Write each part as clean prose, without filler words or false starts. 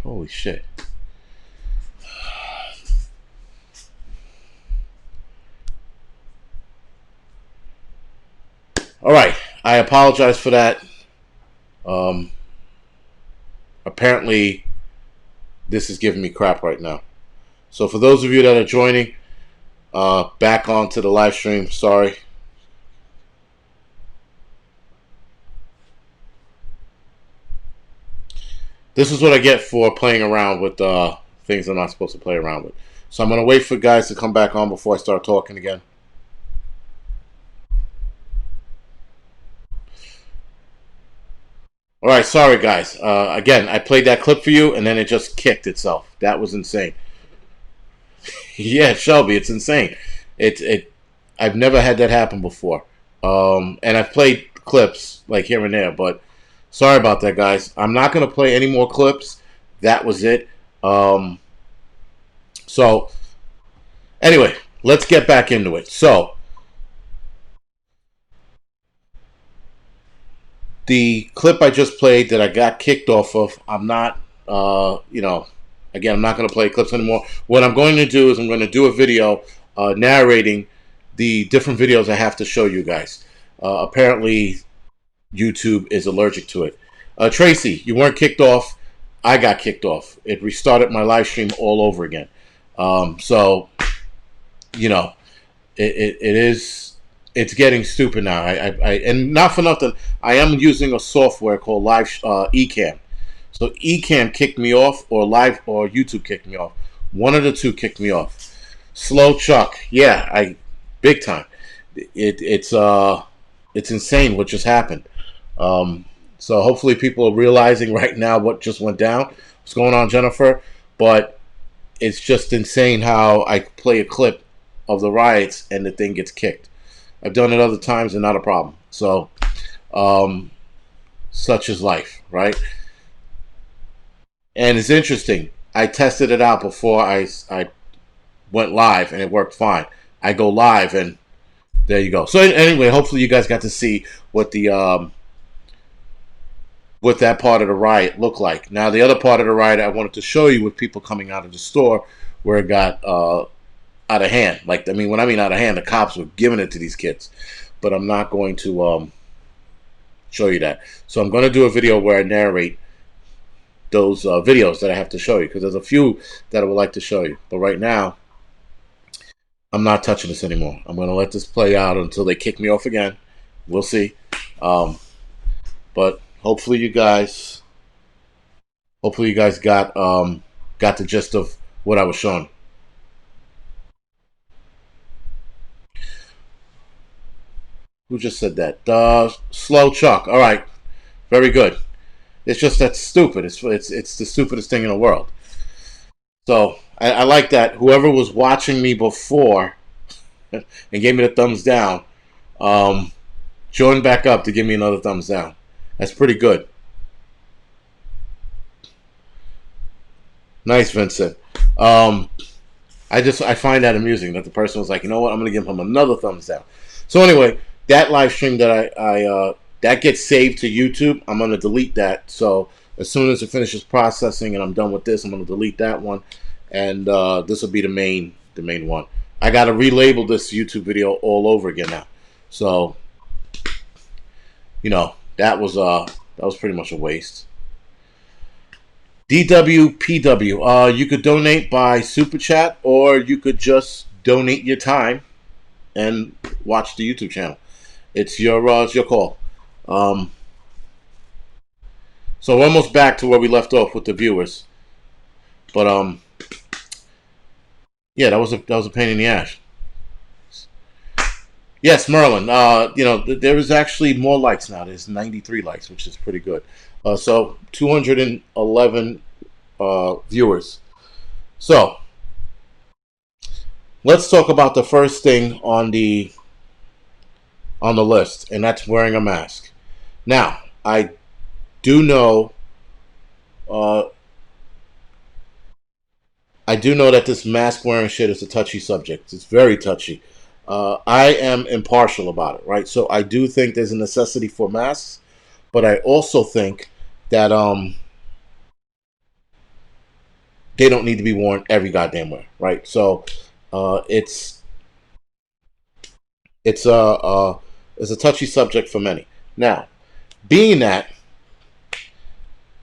Holy shit. All right. I apologize for that. Apparently, this is giving me crap right now. So for those of you that are joining, back onto the live stream, sorry. This is what I get for playing around with things I'm not supposed to play around with. So I'm going to wait for guys to come back on before I start talking again. All right, sorry guys. Again, I played that clip for you, and then it just kicked itself. That was insane. Yeah, Shelby, it's insane. I've never had that happen before. And I've played clips like here and there, but sorry about that, guys. I'm not going to play any more clips. That was it. So anyway, let's get back into it. So the clip I just played that I got kicked off of, I'm not, again, I'm not going to play clips anymore. What I'm going to do is I'm going to do a video narrating the different videos I have to show you guys. Apparently, YouTube is allergic to it. Tracy, you weren't kicked off. I got kicked off. It restarted my live stream all over again. So, you know, it's getting stupid now. And not for nothing, I am using a software called Ecamm. So Ecamm kicked me off, or YouTube kicked me off. One of the two kicked me off. Slow Chuck, yeah, big time. It's insane what just happened. So hopefully people are realizing right now what just went down. What's going on, Jennifer? But it's just insane how I play a clip of the riots and the thing gets kicked. I've done it other times and not a problem. So, such is life, right? And it's interesting. I tested it out before I went live, and it worked fine. I go live, and there you go. So anyway, hopefully you guys got to see what the what that part of the riot looked like. Now, the other part of the riot I wanted to show you with people coming out of the store where it got out of hand. Like, I mean, when I mean out of hand, the cops were giving it to these kids. But I'm not going to show you that. So I'm going to do a video where I narrate those videos that I have to show you, because there's a few that I would like to show you. But right now, I'm not touching this anymore. I'm going to let this play out until they kick me off again. We'll see. But hopefully you guys got the gist of what I was showing. Who just said that? Slow Chuck. All right, very good. It's just that's stupid. It's the stupidest thing in the world. So I like that. Whoever was watching me before and gave me the thumbs down, joined back up to give me another thumbs down. That's pretty good. Nice, Vincent. I find that amusing that the person was like, you know what, I'm going to give him another thumbs down. So anyway, that live stream that that gets saved to YouTube, I'm going to delete that. So as soon as it finishes processing and I'm done with this, I'm going to delete that one, and this will be the main one. I got to relabel this YouTube video all over again now. So, you know, that was pretty much a waste. DWPW, you could donate by Super Chat, or you could just donate your time and watch the YouTube channel. It's your call. So we're almost back to where we left off with the viewers. But yeah, that was a pain in the ass. Yes, Merlin. You know, there is actually more likes now. There's 93 likes, which is pretty good. So 211 viewers. So let's talk about the first thing on the list, and that's wearing a mask. Now, I do know that this mask wearing shit is a touchy subject. It's very touchy. I am impartial about it, right? So I do think there's a necessity for masks, but I also think that they don't need to be worn every goddamn way, right? So it's it's a it's a touchy subject for many. Now, being that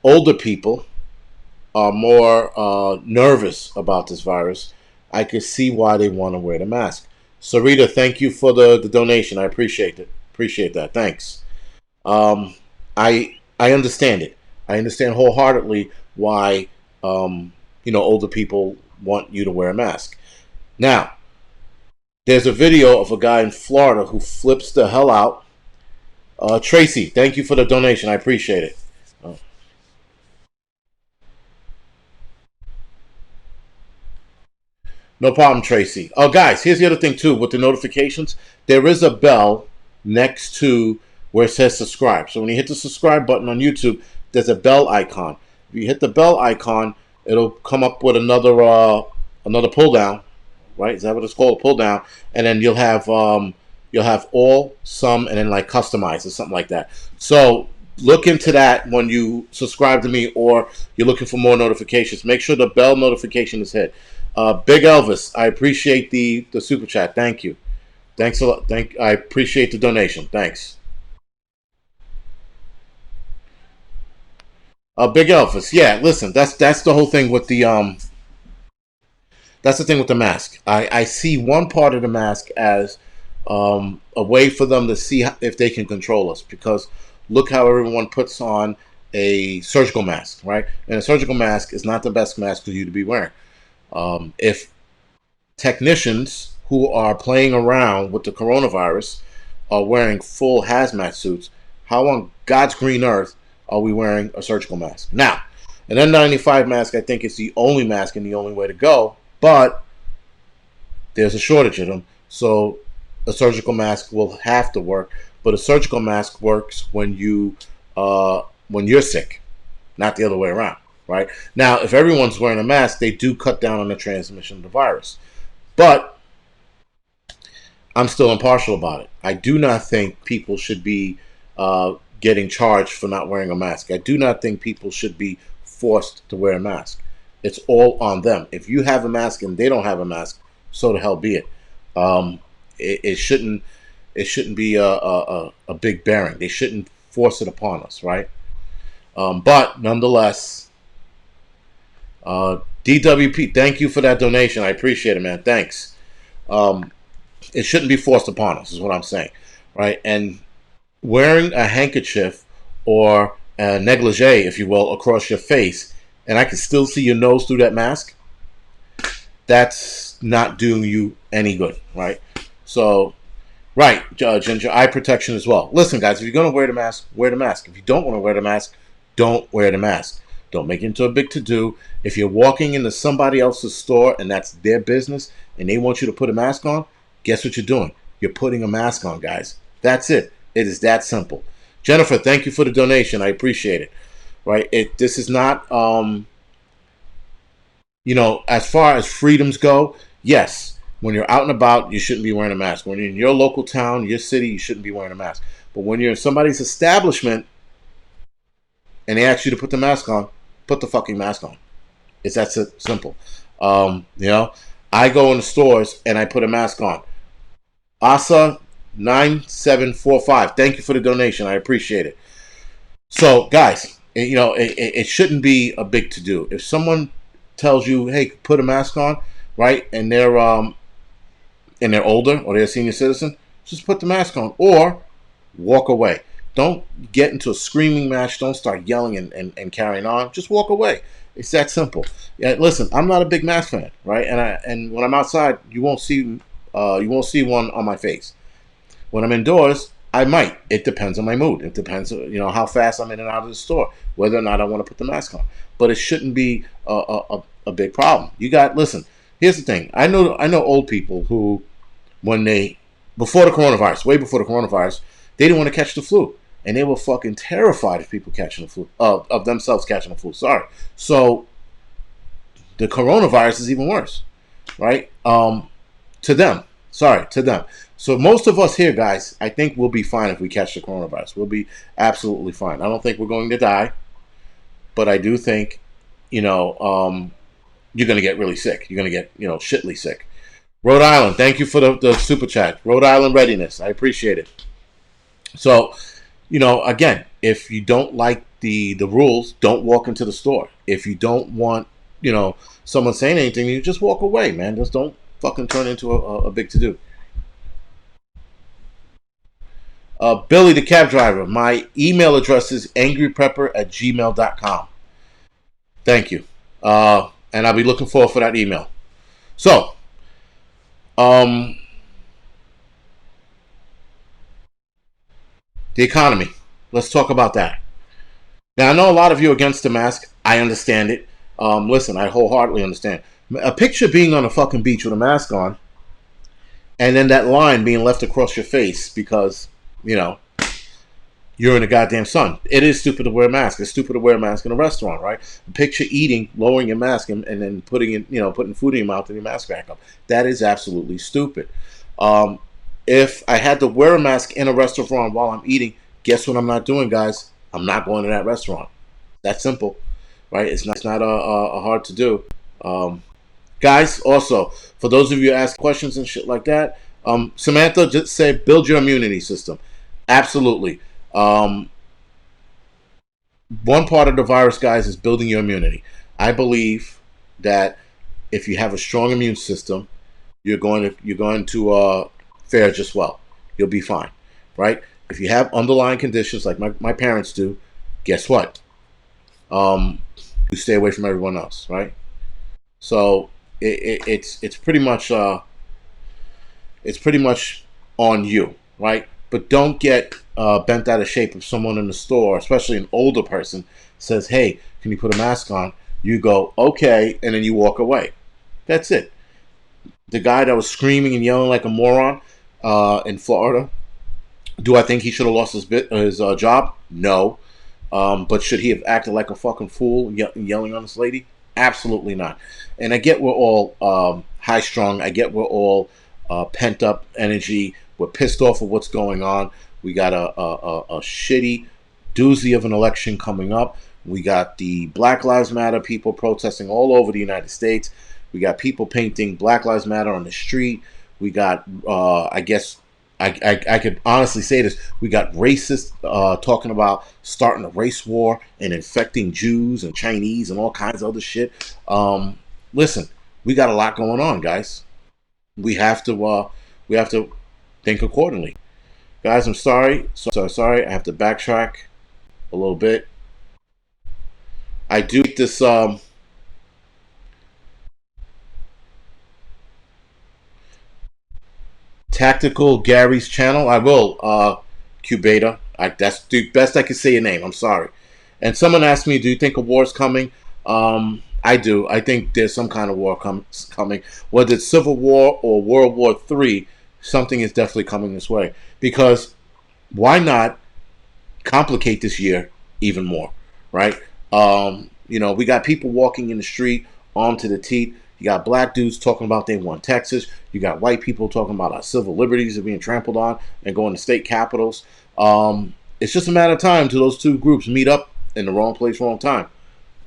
older people are more nervous about this virus, I can see why they want to wear the mask. Sarita, thank you for the donation. I appreciate it. Appreciate that. Thanks. Um, I understand it. I understand wholeheartedly why older people want you to wear a mask. Now, there's a video of a guy in Florida who flips the hell out. Tracy, thank you for the donation. I appreciate it. Uh, No problem, Tracy. Oh, guys, here's the other thing too. With the notifications, there is a bell next to where it says subscribe. So when you hit the subscribe button on YouTube, there's a bell icon. If you hit the bell icon, it'll come up with another pull down, right? Is that what it's called? A pull down, and then you'll have all, some, and then like customize or something like that. So look into that when you subscribe to me, or you're looking for more notifications. Make sure the bell notification is hit. Big Elvis, I appreciate the super chat. Thank you. Thanks a lot. I appreciate the donation. Thanks. Big Elvis, yeah. Listen, that's the whole thing with the that's the thing with the mask. I see one part of the mask as a way for them to see if they can control us, because look how everyone puts on a surgical mask, right? And a surgical mask is not the best mask for you to be wearing. If technicians who are playing around with the coronavirus are wearing full hazmat suits, how on God's green earth are we wearing a surgical mask? Now, an N95 mask, I think, is the only mask and the only way to go, but there's a shortage of them, so a surgical mask will have to work. But a surgical mask works when you're sick, not the other way around, right? Now, if everyone's wearing a mask, they do cut down on the transmission of the virus. But I'm still impartial about it. I do not think people should be getting charged for not wearing a mask. I do not think people should be forced to wear a mask. It's all on them. If you have a mask and they don't have a mask, so the hell be it. It shouldn't be a big bearing. They shouldn't force it upon us, right? But nonetheless, DWP, thank you for that donation. I appreciate it, man. Thanks. It shouldn't be forced upon us, is what I'm saying, right? And wearing a handkerchief or a negligee, if you will, across your face, and I can still see your nose through that mask, that's not doing you any good, right? So, right, Ginger, eye protection as well. Listen, guys, if you're going to wear the mask, wear the mask. If you don't want to wear the mask, don't wear the mask. Don't make it into a big to-do. If you're walking into somebody else's store and that's their business and they want you to put a mask on, guess what you're doing? You're putting a mask on, guys. That's it. It is that simple. Jennifer, thank you for the donation. I appreciate it. Right? This is not, as far as freedoms go, yes, when you're out and about, you shouldn't be wearing a mask. When you're in your local town, your city, you shouldn't be wearing a mask. But when you're in somebody's establishment and they ask you to put the mask on, put the fucking mask on. It's that simple. I go in the stores and I put a mask on. Asa 9745. Thank you for the donation. I appreciate it. So, guys, it shouldn't be a big to do. If someone tells you, "Hey, put a mask on," right, and they're older or they're a senior citizen, just put the mask on or walk away. Don't get into a screaming match. Don't start yelling and carrying on. Just walk away. It's that simple. Yeah, listen, I'm not a big mask fan, right? And when I'm outside, you won't see one on my face. When I'm indoors, I might. It depends on my mood. It depends, how fast I'm in and out of the store, whether or not I want to put the mask on. But it shouldn't be a big problem. Listen. Here's the thing. I know old people who, before the coronavirus, way before the coronavirus, they didn't want to catch the flu. And they were fucking terrified of people catching the flu, of themselves catching the flu. Sorry. So the coronavirus is even worse, right? To them. Sorry, to them. So most of us here, guys, I think we'll be fine if we catch the coronavirus. We'll be absolutely fine. I don't think we're going to die, but I do think, you're gonna get really sick. You're gonna get, shitly sick. Rhode Island, thank you for the super chat. Rhode Island readiness, I appreciate it. So, again, if you don't like the rules, don't walk into the store. If you don't want, someone saying anything, you just walk away, man. Just don't fucking turn into a big to do. Billy the cab driver, my email address is angryprepper@gmail.com. Thank you. And I'll be looking forward for that email. So, um, the economy. Let's talk about that. Now, I know a lot of you are against the mask. I understand it. Listen, I wholeheartedly understand. A picture being on a fucking beach with a mask on, and then that line being left across your face because, you're in the goddamn sun. It is stupid to wear a mask. It's stupid to wear a mask in a restaurant, right? Picture eating, lowering your mask, and then putting food in your mouth and your mask back up. That is absolutely stupid. If I had to wear a mask in a restaurant while I'm eating, guess what I'm not doing, guys? I'm not going to that restaurant. That's simple, right? It's not hard to do. Guys, also, for those of you who ask questions and shit like that, Samantha just said, build your immunity system. Absolutely. One part of the virus, guys, is building your immunity. I believe that if you have a strong immune system, you're going to fare just well. You'll be fine, right? If you have underlying conditions like my parents do, guess what? You stay away from everyone else, right? So it's pretty much on you, right? But don't get bent out of shape if someone in the store, especially an older person, says, "Hey, can you put a mask on?" You go, "Okay," and then you walk away. That's it. The guy that was screaming and yelling like a moron in Florida, do I think he should have lost his job? No. But should he have acted like a fucking fool yelling on this lady? Absolutely not. And I get we're all high strung. I get we're all pent up energy. We're pissed off of what's going on. We got a shitty doozy of an election coming up. We got the Black Lives Matter people protesting all over the United States. We got people painting Black Lives Matter on the street. We got, I guess, I could honestly say this. We got racists talking about starting a race war and infecting Jews and Chinese and all kinds of other shit. Listen, we got a lot going on, guys. We have to think accordingly, guys. I'm sorry. Sorry. I have to backtrack a little bit. I do this. Tactical Gary's channel. I will, Cubeta. That's the best I can say your name. I'm sorry. And someone asked me, do you think a war is coming? I do. I think there's some kind of war coming. Whether it's Civil War or World War III, something is definitely coming this way. Because why not complicate this year even more, right? We got people walking in the street armed to the teeth. You got black dudes talking about they want Texas. You got white people talking about our civil liberties are being trampled on and going to state capitals. It's just a matter of time till those two groups meet up in the wrong place, wrong time.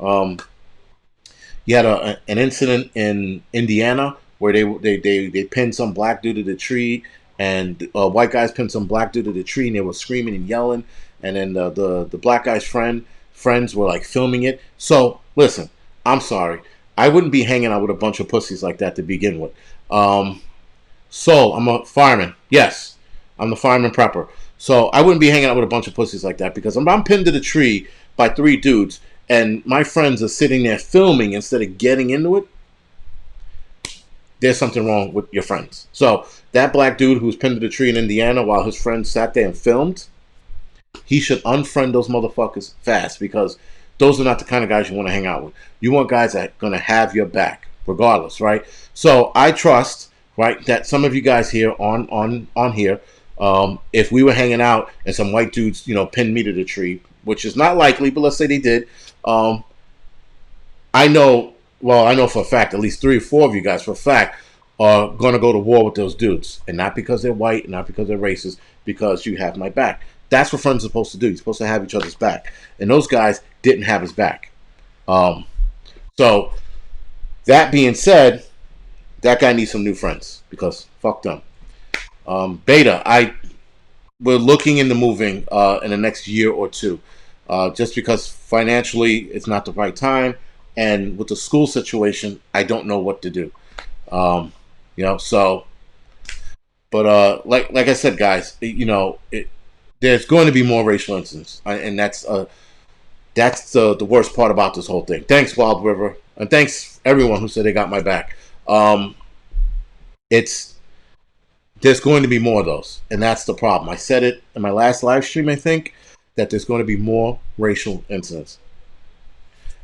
You had an incident in Indiana where they pinned some black dude to the tree, and white guys pinned some black dude to the tree, and they were screaming and yelling. And then the black guy's friends were like filming it. So listen, I'm sorry. I wouldn't be hanging out with a bunch of pussies like that to begin with. So I'm a fireman. Yes, I'm the fireman prepper. So I wouldn't be hanging out with a bunch of pussies like that because I'm pinned to the tree by three dudes and my friends are sitting there filming instead of getting into it. There's something wrong with your friends. So that black dude who was pinned to the tree in Indiana while his friends sat there and filmed, he should unfriend those motherfuckers fast because those are not the kind of guys you want to hang out with. You want guys that are going to have your back regardless, right? So I trust, right, that some of you guys here on here, if we were hanging out and some white dudes, pinned me to the tree, which is not likely, but let's say they did, I know for a fact, at least 3 or 4 of you guys for a fact are going to go to war with those dudes. And not because they're white, not because they're racist, because you have my back. That's what friends are supposed to do. You're supposed to have each other's back. And those guys didn't have his back. So That being said, that guy needs some new friends because fuck them. Beta, we're looking into moving in the next year or two, just because financially it's not the right time, and with the school situation, I don't know what to do. Um, so, but like I said, guys, there's going to be more racial incidents, and that's the worst part about this whole thing. Thanks, Wild River, and thanks everyone who said they got my back. It's There's going to be more of those, and that's the problem. I said it in my last live stream, I think, that there's going to be more racial incidents,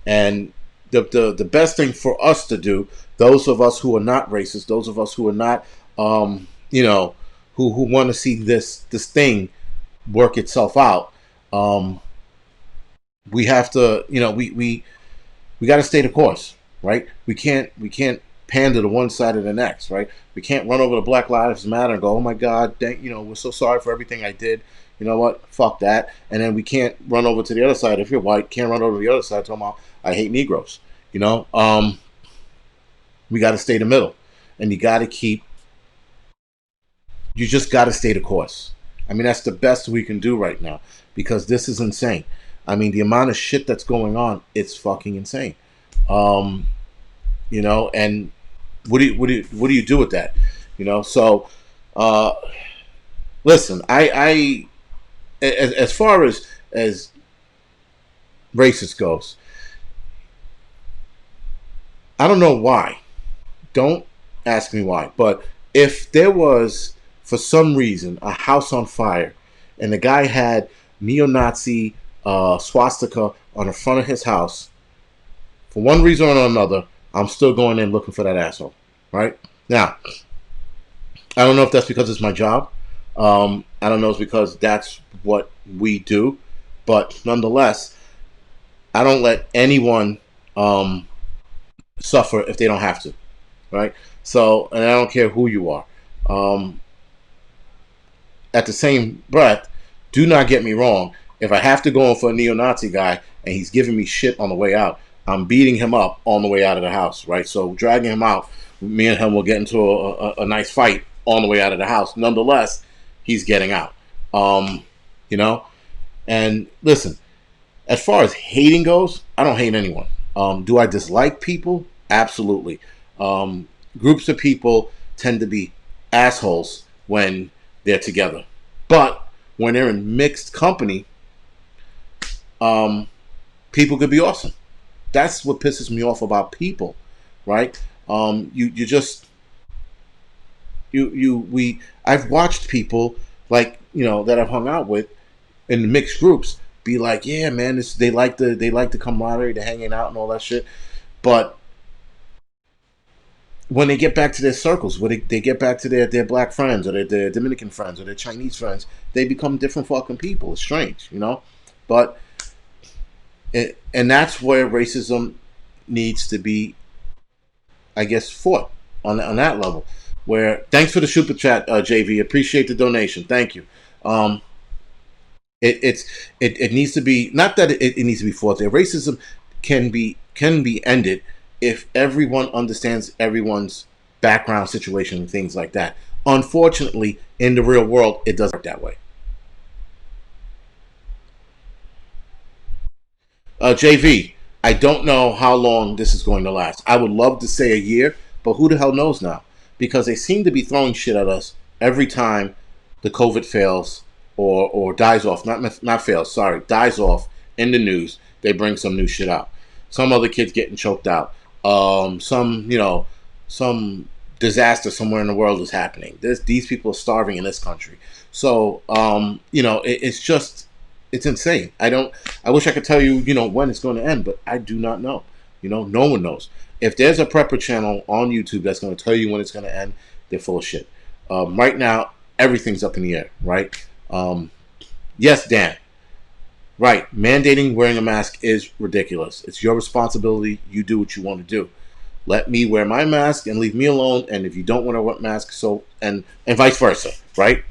and the best thing for us to do, those of us who are not racist, those of us who are not, who want to see this thing work itself out, we have to, we got to stay the course, right? We can't pander to one side or the next, right? We can't run over to Black Lives Matter and go, oh my God, we're so sorry for everything I did. You know what? Fuck that. And then we can't run over to the other side. If you're white, can't run over to the other side talking about I hate Negroes. We got to stay the middle, and you just got to stay the course. I mean, that's the best we can do right now because this is insane. I mean, the amount of shit that's going on, it's fucking insane. And what do you do with that? So listen, I as far as racist goes, I don't know why. Don't ask me why. But if there was, for some reason, a house on fire and the guy had neo-Nazi swastika on the front of his house, for one reason or another, I'm still going in looking for that asshole. Right? Now, I don't know if that's because it's my job. I don't know if it's because that's what we do. But nonetheless, I don't let anyone suffer if they don't have to. Right? So, and I don't care who you are. At the same breath, do not get me wrong. If I have to go in for a neo-Nazi guy and he's giving me shit on the way out, I'm beating him up on the way out of the house, right? So dragging him out, me and him will get into a nice fight on the way out of the house. Nonetheless, he's getting out. And listen, as far as hating goes, I don't hate anyone. Do I dislike people? Absolutely. Groups of people tend to be assholes when they're together. But when they're in mixed company, people could be awesome. That's what pisses me off about people, right? I've watched people that I've hung out with in mixed groups be like, yeah, man, they like the camaraderie, the hanging out and all that shit. But when they get back to their circles, when they get back to their black friends or their Dominican friends or their Chinese friends, they become different fucking people. It's strange, But and that's where racism needs to be, I guess, fought on that level. Where thanks for the super chat, JV. Appreciate the donation. Thank you. It needs to be, not that it needs to be fought there. Racism can be ended if everyone understands everyone's background situation and things like that. Unfortunately, in the real world, it doesn't work that way. JV, I don't know how long this is going to last. I would love to say a year, but who the hell knows now? Because they seem to be throwing shit at us every time the COVID fails or dies off. Not fails, sorry, dies off in the news. They bring some new shit out. Some other kid's getting choked out. Some disaster somewhere in the world is happening. These people are starving in this country. So, it's insane. I wish I could tell you, when it's going to end, but I do not know. No one knows. If there's a prepper channel on YouTube that's going to tell you when it's going to end, they're full of shit. Right now, everything's up in the air, right? Yes, Dan. Right. Mandating wearing a mask is ridiculous. It's your responsibility. You do what you want to do. Let me wear my mask and leave me alone. And if you don't want to wear a mask, and vice versa, right?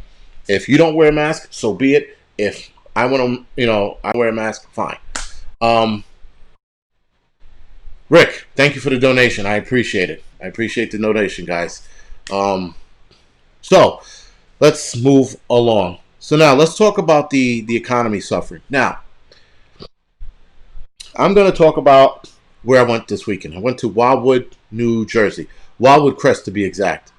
If you don't wear a mask, so be it. If I want to, I wear a mask, fine. Rick, thank you for the donation. I appreciate it. I appreciate the donation, guys. So let's move along. So now let's talk about the economy suffering. Now, I'm going to talk about where I went this weekend. I went to Wildwood, New Jersey. Wildwood Crest, to be exact.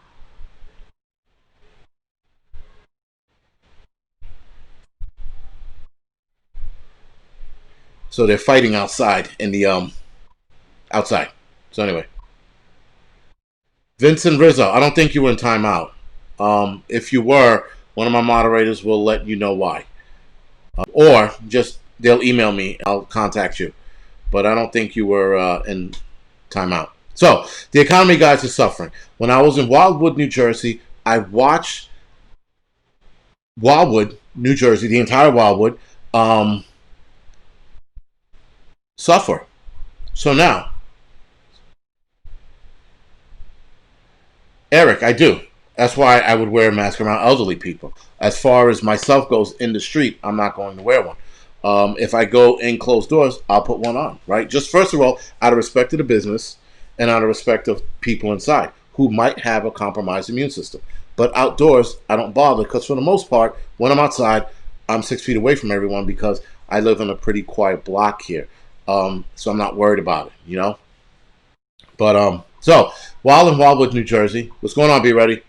So they're fighting outside in the outside. So anyway, Vincent Rizzo. I don't think you were in timeout. If you were, one of my moderators will let you know why, or just they'll email me. I'll contact you. But I don't think you were in timeout. So the economy, guys, is suffering. When I was in Wildwood, New Jersey, I watched Wildwood, New Jersey, the entire Wildwood, suffer. So now, Eric, I do. That's why I would wear a mask around elderly people. As far as myself goes in the street, I'm not going to wear one. If I go in closed doors, I'll put one on, right? Just first of all, out of respect to the business and out of respect of people inside who might have a compromised immune system. But outdoors, I don't bother because for the most part, when I'm outside, I'm 6 feet away from everyone because I live in a pretty quiet block here. So I'm not worried about it, you know? But so while in Wildwood, New Jersey, what's going on? Be ready.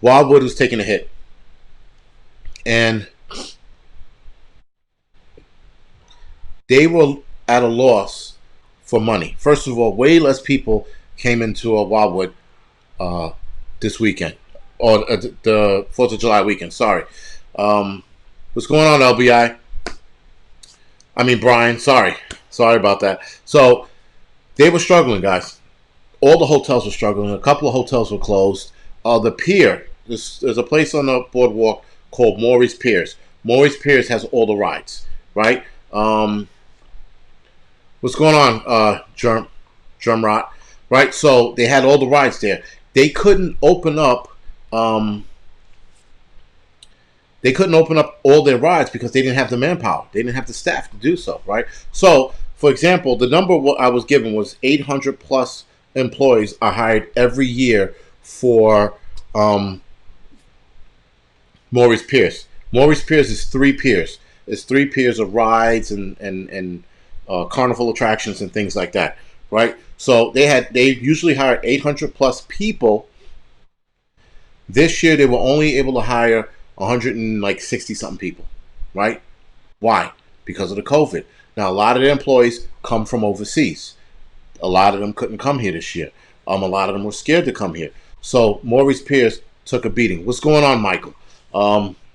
Wildwood was taking a hit, and they were at a loss for money. First of all, way less people came into a Wildwood this weekend, or the 4th of July weekend. Sorry. What's going on, LBI? I mean, Brian. Sorry about that. So they were struggling, guys. All the hotels were struggling. A couple of hotels were closed. The pier. There's a place on the boardwalk called Maury's Piers. Maury's Piers has all the rides, right? What's going on, Drumrot? Right? So they had all the rides there. They couldn't open up. They couldn't open up all their rides because they didn't have the manpower. They didn't have the staff to do so, right? So, for example, the number I was given was 800 plus employees are hired every year for Maurice Pierce. Maurice Pierce is 3 piers. It's 3 piers of rides and carnival attractions and things like that, right? So they usually hire 800 plus people. This year they were only able to hire 160 something people, right? Why? Because of the COVID. Now a lot of the employees come from overseas. A lot of them couldn't come here this year. A lot of them were scared to come here. So Maurice Pierce took a beating. What's going on, Michael?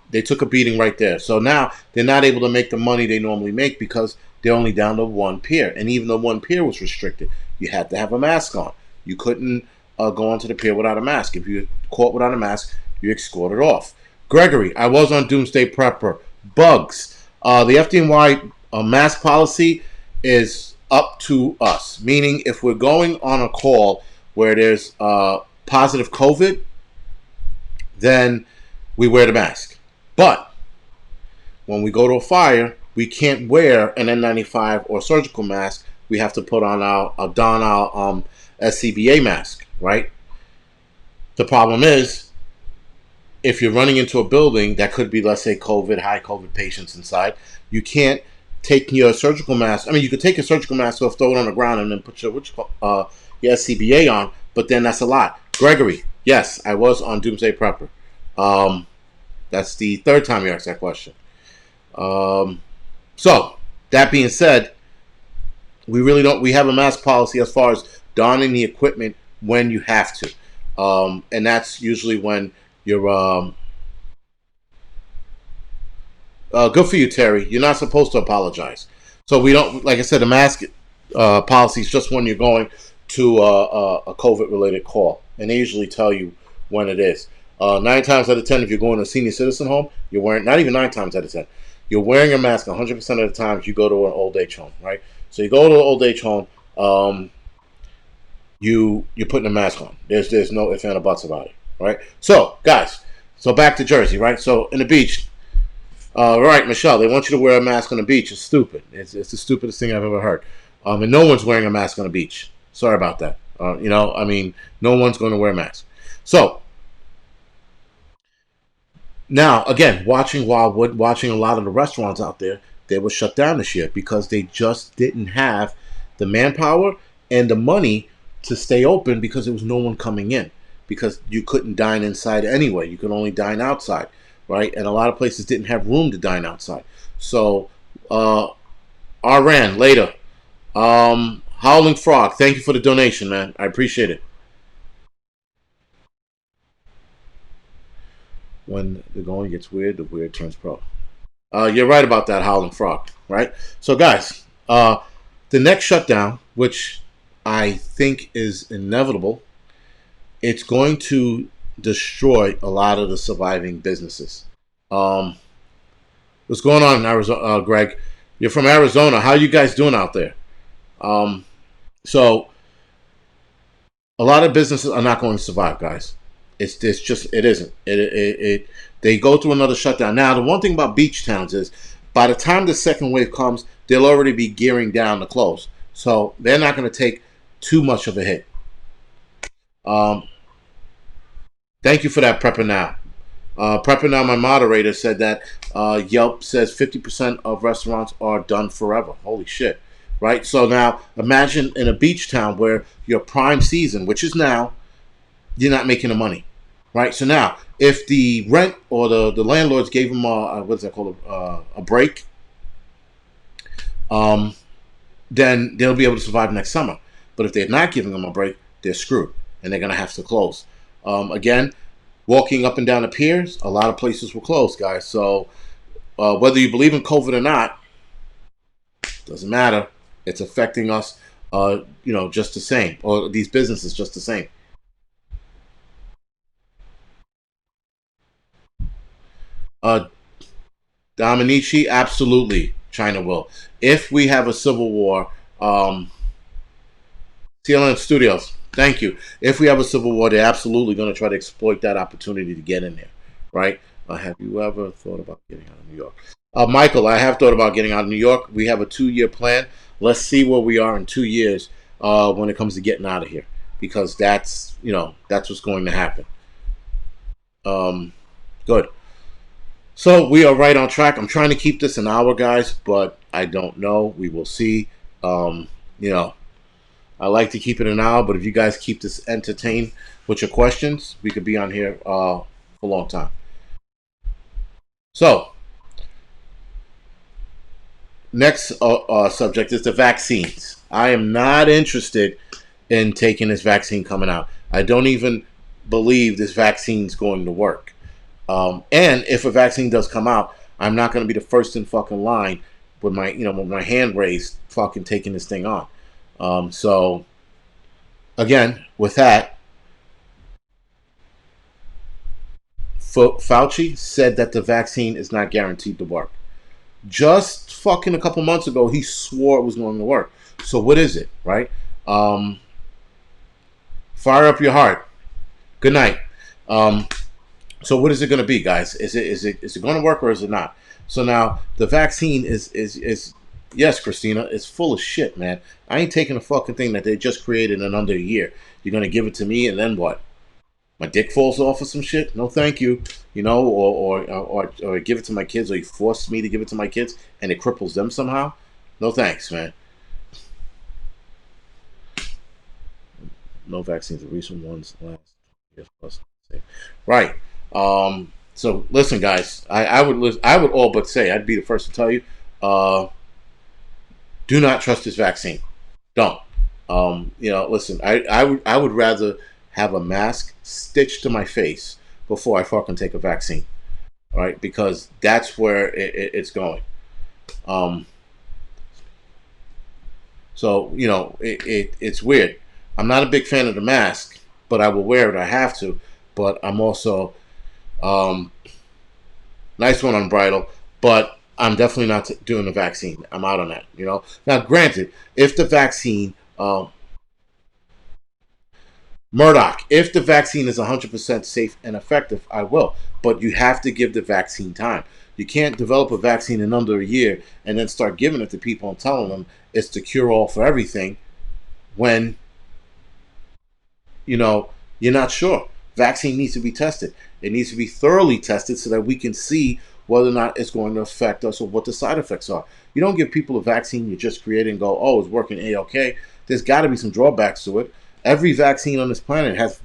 They took a beating right there. So now they're not able to make the money they normally make because they're only down to 1 pier. And even though 1 pier was restricted, you had to have a mask on. You couldn't go onto the pier without a mask. If you caught without a mask, you're escorted off. Gregory, I was on Doomsday Prepper. Bugs. The FDNY mask policy is up to us. Meaning if we're going on a call where there's positive COVID, then we wear the mask. But when we go to a fire, we can't wear an N95 or surgical mask. We have to put on our SCBA mask, right? The problem is, if you're running into a building that could be, let's say, high COVID patients inside, you can't take your surgical mask. I mean, you could take your surgical mask off, throw it on the ground, and then put your SCBA on, but then that's a lot. Gregory, yes, I was on Doomsday Prepper. That's the 3rd time you asked that question. So, that being said, we have a mask policy as far as donning the equipment when you have to. And that's usually when you're, good for you, Terry. You're not supposed to apologize. So we don't, like I said, the mask policy is just when you're going to a COVID-related call. And they usually tell you when it is. 9 times out of 10, if you're going to a senior citizen home, you're wearing, not even 9 times out of 10, you're wearing a mask 100% of the time you go to an old age home, right? So you go to an old age home, you're putting a mask on. There's no ifs and or buts about it, right? So, guys, so back to Jersey, right? So in the beach, Right, Michelle. They want you to wear a mask on the beach. It's stupid. It's the stupidest thing I've ever heard. And no one's wearing a mask on the beach. Sorry about that. I mean, no one's going to wear a mask. So now, again, watching Wildwood, watching a lot of the restaurants out there, they were shut down this year because they just didn't have the manpower and the money to stay open because there was no one coming in because you couldn't dine inside anyway. You could only dine outside, right? And a lot of places didn't have room to dine outside. So, RN later. Howling Frog, thank you for the donation, man. I appreciate it. When the going gets weird, the weird turns pro. You're right about that, Howling Frog, right? So, guys, the next shutdown, which I think is inevitable, it's going to destroy a lot of the surviving businesses. Um, what's going on in Arizona, Greg? You're from Arizona. How you guys doing out there? Um, so, a lot of businesses are not going to survive, guys. It's just it isn't. They go through another shutdown. Now, the one thing about beach towns is by the time the second wave comes, they'll already be gearing down to close. So they're not going to take too much of a hit. Um, Thank you for that, Prepper Now. Prepper Now, my moderator, said that Yelp says 50% of restaurants are done forever. Holy shit. Right? So now imagine in a beach town where your prime season, which is now, you're not making the money. Right? So now, if the rent or the landlords gave them what's that called, a break, um, then they'll be able to survive next summer. But if they're not giving them a break, they're screwed and they're going to have to close. Again, walking up and down the piers, a lot of places were closed, guys. So whether you believe in COVID or not, doesn't matter. It's affecting us, just the same, or these businesses just the same. Uh, Dominici, absolutely, China will. If we have a civil war, CLN Studios, thank you. If we have a civil war, they're absolutely going to try to exploit that opportunity to get in there, right? Have you ever thought about getting out of New York? Michael, I have thought about getting out of New York. We have a 2-year plan. Let's see where we are in 2 years when it comes to getting out of here, because that's what's going to happen. Um, Good. So we are right on track. I'm trying to keep this an hour, guys, but I don't know. We will see. You know, I like to keep it an hour, but if you guys keep this entertained with your questions, we could be on here for a long time. So, next subject is the vaccines. I am not interested in taking this vaccine coming out. I don't even believe this vaccine is going to work. And if a vaccine does come out, I'm not going to be the first in fucking line with my hand raised, fucking taking this thing on. So, again, with that, Fauci said that the vaccine is not guaranteed to work. Just fucking a couple months ago, he swore it was going to work. So what is it, right? Fire up your heart. Good night. So what is it going to be, guys? Is it going to work or is it not? So now the vaccine is yes, Christina, it's full of shit, man. I ain't taking a fucking thing that they just created in under a year. You're going to give it to me and then what? My dick falls off or some shit? No, thank you. Or give it to my kids, or you force me to give it to my kids, and it cripples them somehow. No, thanks, man. No vaccines. The recent ones last years plus. Right. So listen, guys. I would all but say I'd be the first to tell you. Do not trust this vaccine. Don't. Listen. I would rather have a mask stitched to my face before I fucking take a vaccine. All right, because that's where it's going. Um, it's weird. I'm not a big fan of the mask, but I will wear it. I have to. But I'm also nice one on bridal. But I'm definitely not doing the vaccine. I'm out on that. Now, granted, if the vaccine Murdoch, if the vaccine is 100% safe and effective, I will. But you have to give the vaccine time. You can't develop a vaccine in under a year and then start giving it to people and telling them it's the cure all for everything when you know you're not sure. Vaccine needs to be tested. It needs to be thoroughly tested so that we can see whether or not it's going to affect us or what the side effects are. You don't give people a vaccine you just created and go, oh, it's working A-OK. There's got to be some drawbacks to it. Every vaccine on this planet has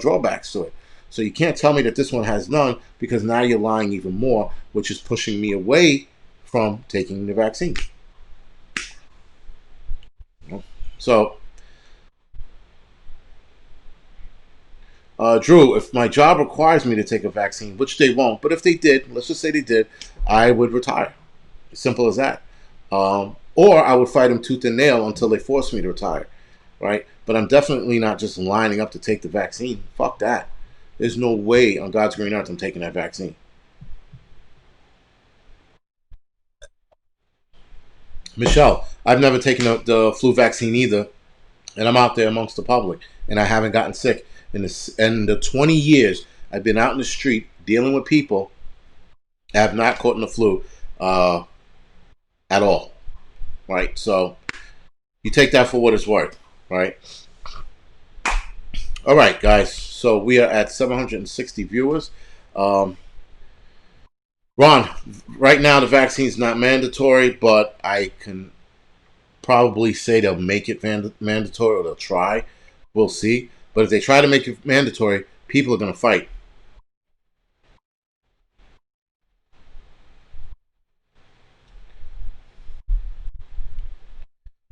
drawbacks to it. So you can't tell me that this one has none, because now you're lying even more, which is pushing me away from taking the vaccine. So, Drew, if my job requires me to take a vaccine, which they won't, but if they did, let's just say they did, I would retire. Simple as that. Or I would fight them tooth and nail until they force me to retire, right? But I'm definitely not just lining up to take the vaccine. Fuck that. There's no way on God's green earth I'm taking that vaccine. Michelle, I've never taken the flu vaccine either, and I'm out there amongst the public, and I haven't gotten sick. In the 20 years I've been out in the street dealing with people, I have not caught the flu at all, right? So you take that for what it's worth, right? All right, guys. So we are at 760 viewers. Um, Ron, right now the vaccine is not mandatory, but I can probably say they'll make it mandatory, or they'll try. We'll see. But if they try to make it mandatory, people are going to fight.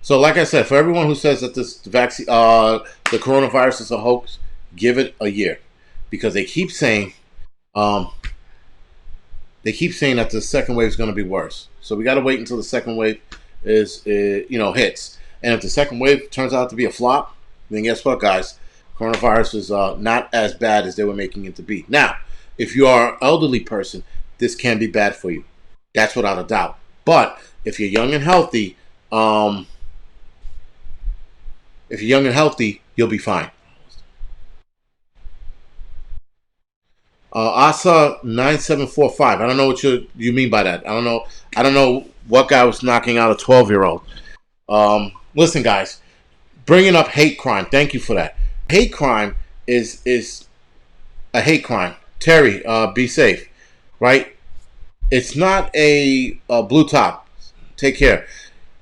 So, like I said, for everyone who says that this vaccine, the coronavirus is a hoax, give it a year, because um, they keep saying that the second wave is going to be worse. So we got to wait until the second wave hits. And if the second wave turns out to be a flop, then guess what, guys? Coronavirus is not as bad as they were making it to be. Now, if you are an elderly person, this can be bad for you. That's without a doubt. But if you're young and healthy, you'll be fine. Asa 9745. I don't know what you mean by that. I don't know. I don't know what guy was knocking out a 12-year-old. Listen, guys, bringing up hate crime. Thank you for that. Hate crime is a hate crime. Terry, be safe, right? It's not a blue top. Take care.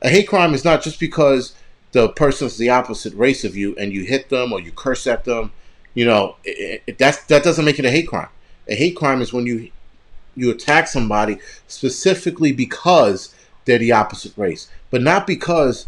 A hate crime is not just because the person's the opposite race of you and you hit them or you curse at them. That doesn't make it a hate crime. A hate crime is when you attack somebody specifically because they're the opposite race, but not because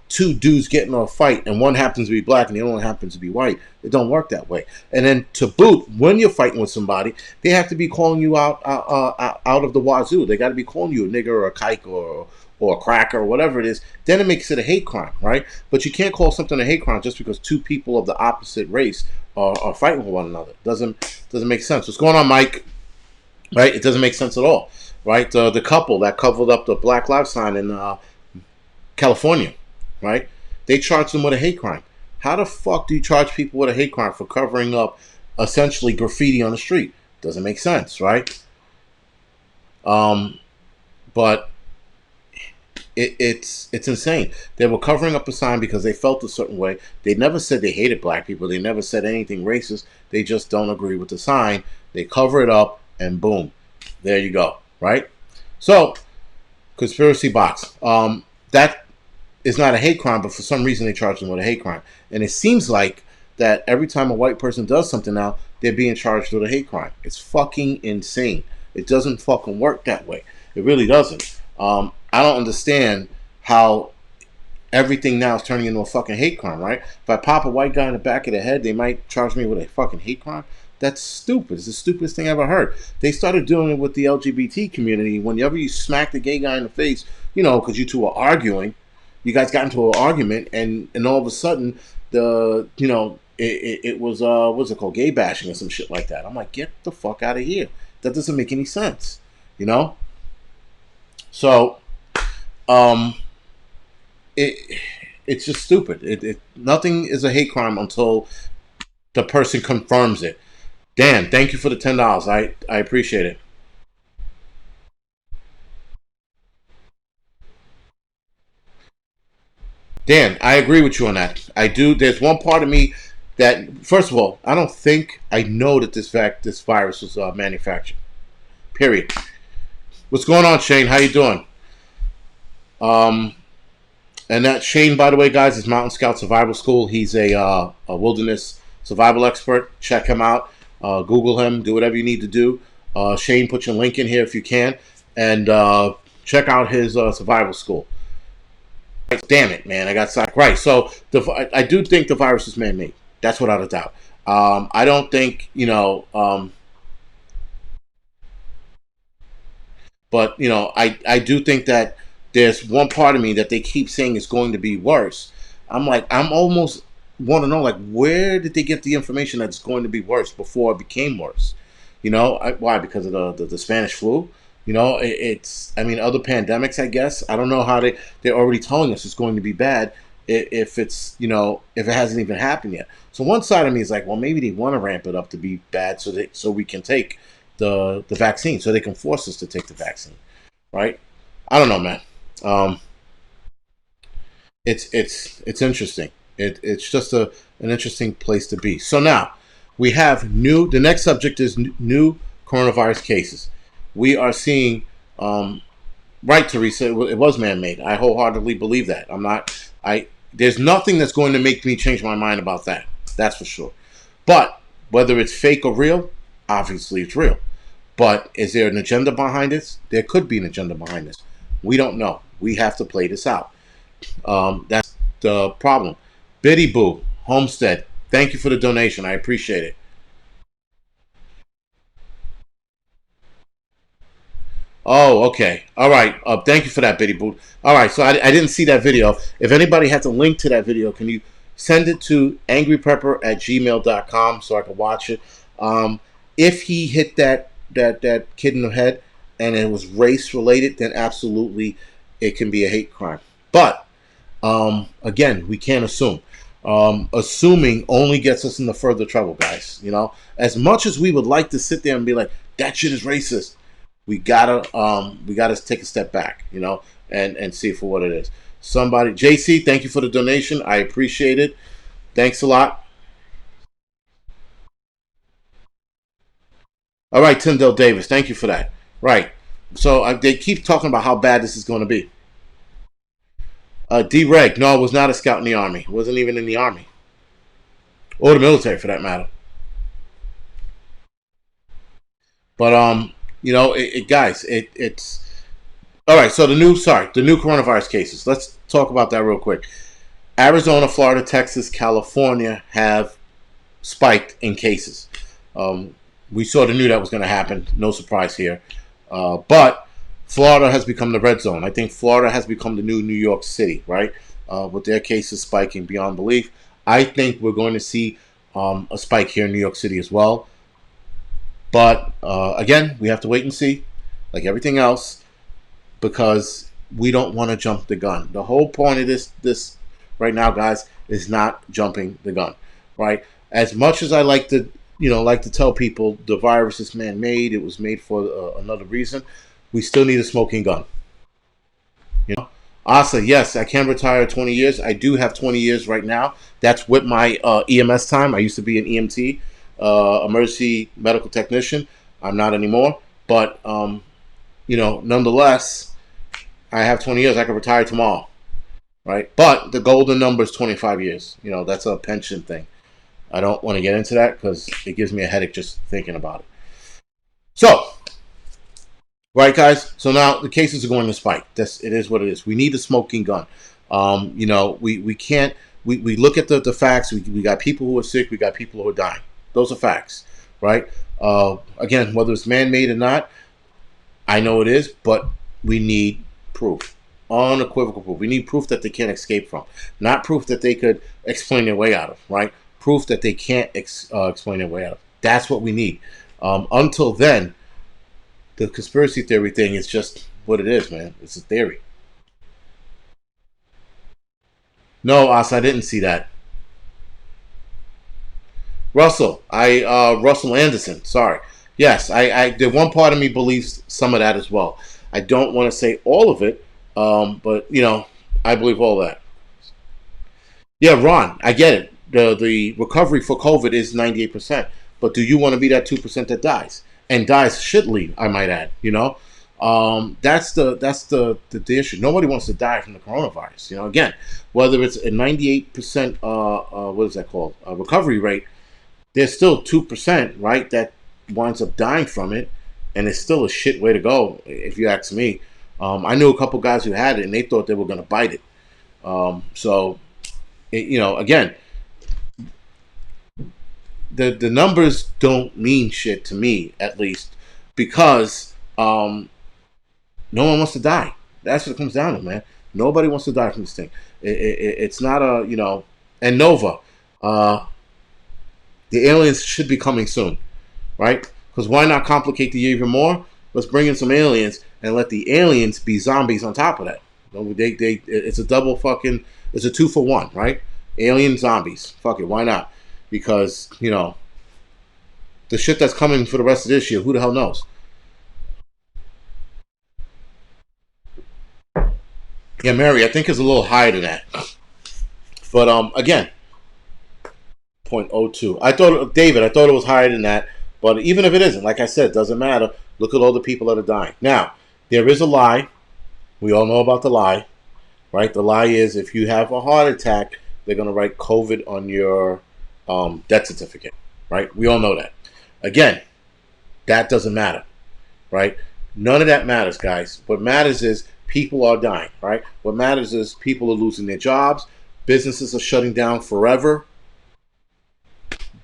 two dudes get in a fight and one happens to be black and the other one happens to be white. It don't work that way. And then to boot, when you're fighting with somebody, they have to be calling you out of the wazoo. They got to be calling you a nigger or a kike or a cracker or whatever it is. Then it makes it a hate crime, right? But you can't call something a hate crime just because two people of the opposite race are fighting with one another. Doesn't make sense. What's going on, Mike? Right? It doesn't make sense at all, right? The couple that covered up the Black Lives sign in California, right? They charged them with a hate crime. How the fuck do you charge people with a hate crime for covering up essentially graffiti on the street? Doesn't make sense, right? But it's insane. They were covering up a sign because they felt a certain way. They never said they hated black people. They never said anything racist. They just don't agree with the sign. They cover it up, and boom, there you go, right? So, conspiracy box. That is not a hate crime, but for some reason they charge them with a hate crime. And it seems like that every time a white person does something now, they're being charged with a hate crime. It's fucking insane. It doesn't fucking work that way. It really doesn't. I don't understand how everything now is turning into a fucking hate crime, right? If I pop a white guy in the back of the head, they might charge me with a fucking hate crime. That's stupid. It's the stupidest thing I ever heard. They started doing it with the LGBT community. Whenever you smack the gay guy in the face, because you two were arguing, you guys got into an argument, and all of a sudden, it was what's it called, gay bashing or some shit like that. I'm like, get the fuck out of here. That doesn't make any sense, So, it's just stupid. Nothing is a hate crime until the person confirms it. Dan, thank you for the $10. I appreciate it. Dan, I agree with you on that. I do. There's one part of me that, first of all, I don't think I know that this virus was manufactured. Period. What's going on, Shane? How you doing? Um, and that Shane, by the way, guys, is Mountain Scout Survival School. He's a wilderness survival expert. Check him out. Google him. Do whatever you need to do. Shane, put your link in here if you can, and check out his survival school. Damn it, man! I got sidetracked. Right. So I do think the virus is man-made. That's without a doubt. I don't think but I do think that there's one part of me that they keep saying is going to be worse. I'm almost want to know, like, where did they get the information that it's going to be worse before it became worse? Why? Because of the Spanish flu. It's, I mean, other pandemics. I guess I don't know how they're already telling us it's going to be bad if it's if it hasn't even happened yet. So one side of me is like, well, maybe they want to ramp it up to be bad so we can take the vaccine, so they can force us to take the vaccine, right? I don't know, man. Um, it's interesting. It's just an interesting place to be. So now we have new. The next subject is new coronavirus cases. We are seeing, right, Teresa. It was man-made. I wholeheartedly believe that. I'm not. I There's nothing that's going to make me change my mind about that. That's for sure. But whether it's fake or real, obviously it's real. But is there an agenda behind this? There could be an agenda behind this. We don't know. We have to play this out. That's the problem. Biddy Boo, Homestead, thank you for the donation. I appreciate it. Oh, okay. All right. Thank you for that, Biddy Boo. All right. So I didn't see that video. If anybody has a link to that video, can you send it to angryprepper@gmail.com so I can watch it? If he hit that kid in the head and it was race related, then absolutely it can be a hate crime. But again, we can't assume. Assuming only gets us into further trouble, guys. As much as we would like to sit there and be like, that shit is racist, we gotta take a step back, and see for what it is. Somebody, JC, thank you for the donation. I appreciate it. Thanks a lot. All right, Tyndale Davis, thank you for that. Right. So they keep talking about how bad this is going to be. D. Reg, no, I was not a scout in the army. Wasn't even in the army or the military for that matter. But guys, it's all right. So the new coronavirus cases. Let's talk about that real quick. Arizona, Florida, Texas, California have spiked in cases. We sort of knew that was going to happen. No surprise here. But Florida has become the red zone. I think Florida has become the new New York City, right? With their cases spiking beyond belief. I think we're going to see a spike here in New York City as well. But again, we have to wait and see, like everything else, because we don't want to jump the gun. The whole point of this right now, guys, is not jumping the gun, right? As much as I like to tell people the virus is man-made, it was made for another reason. We still need a smoking gun. Asa, yes, I can retire 20 years. I do have 20 years right now. That's with my EMS time. I used to be an EMT, emergency medical technician. I'm not anymore. But, nonetheless, I have 20 years. I can retire tomorrow, right? But the golden number is 25 years. That's a pension thing. I don't want to get into that because it gives me a headache just thinking about it. So, right, guys. So now the cases are going to spike. It is what it is. We need a smoking gun. We can't. We look at the facts. We got people who are sick. We got people who are dying. Those are facts, right? Again, whether it's man-made or not, I know it is, but we need proof, unequivocal proof. We need proof that they can't escape from, not proof that they could explain their way out of, right? Proof that they can't explain their way out of. That's what we need. Until then, the conspiracy theory thing is just what it is, man. It's a theory. No, Asa, I didn't see that. Russell Anderson. Sorry. Yes, I the one part of me believes some of that as well. I don't want to say all of it, but I believe all that. Yeah, Ron, I get it. The recovery for COVID is 98%, but do you want to be that 2% that dies and dies shittily? I might add. That's the issue. Nobody wants to die from the coronavirus. Again, whether it's a 98% what is that called, recovery rate, there's still 2%, right, that winds up dying from it, and it's still a shit way to go, if you ask me. I knew a couple guys who had it, and they thought they were going to bite it. Again, the numbers don't mean shit to me, at least, because no one wants to die. That's what it comes down to, man. Nobody wants to die from this thing. It's not and Nova, the aliens should be coming soon, right? Because why not complicate the year even more? Let's bring in some aliens and let the aliens be zombies on top of that. It's a double fucking, it's a 2-for-1, right? Alien zombies. Fuck it, why not? Because, the shit that's coming for the rest of this year, who the hell knows? Yeah, Mary, I think it's a little higher than that. But again, 0.02. David, I thought it was higher than that. But even if it isn't, like I said, it doesn't matter. Look at all the people that are dying. Now, there is a lie. We all know about the lie, right? The lie is if you have a heart attack, they're going to write COVID on your death certificate, right? We all know that. Again, that doesn't matter, right? None of that matters, guys. What matters is people are dying, right? What matters is people are losing their jobs. Businesses are shutting down forever.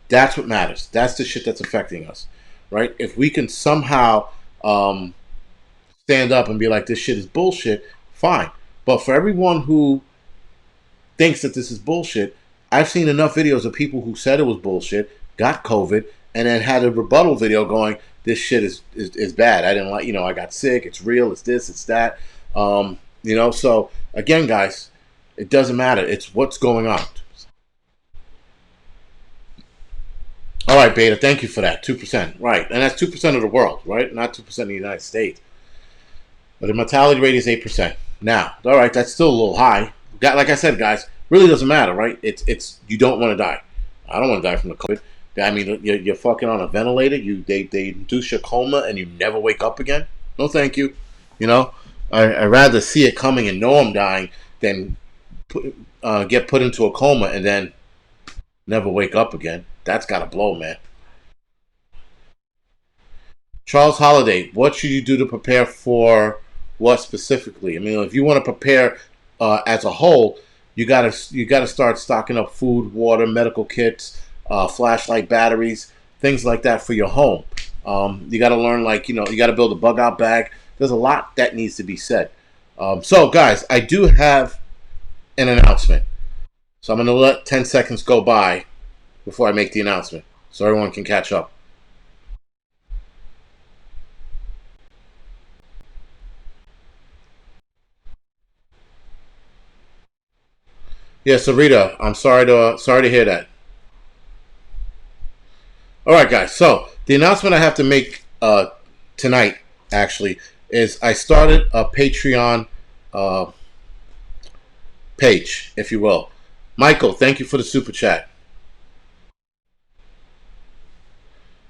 That's what matters. That's the shit that's affecting us, right? If we can somehow stand up and be like, this shit is bullshit, fine. But for everyone who thinks that this is bullshit, I've seen enough videos of people who said it was bullshit, got COVID, and then had a rebuttal video going, this shit is bad. I didn't like, I got sick. It's real. It's this. It's that. So again, guys, it doesn't matter. It's what's going on. All right, Beta, thank you for that. 2%, right. And that's 2% of the world, right? Not 2% of the United States. But the mortality rate is 8%. Now, all right, that's still a little high. Like I said, guys, really doesn't matter, right? It's you don't want to die. I don't want to die from the COVID. I mean, you're fucking on a ventilator. They induce your coma and you never wake up again. No, thank you. I'd rather see it coming and know I'm dying than get put into a coma and then never wake up again. That's got to blow, man. Charles Holiday, what should you do to prepare for what specifically? I mean, if you want to prepare as a whole, you gotta start stocking up food, water, medical kits, flashlight batteries, things like that for your home. You got to learn, you got to build a bug out bag. There's a lot that needs to be said. So, guys, I do have an announcement. So I'm going to let 10 seconds go by before I make the announcement so everyone can catch up. Yeah, Sarita, I'm sorry to hear that. All right, guys. So the announcement I have to make tonight, actually, is I started a Patreon page, if you will. Michael, thank you for the super chat.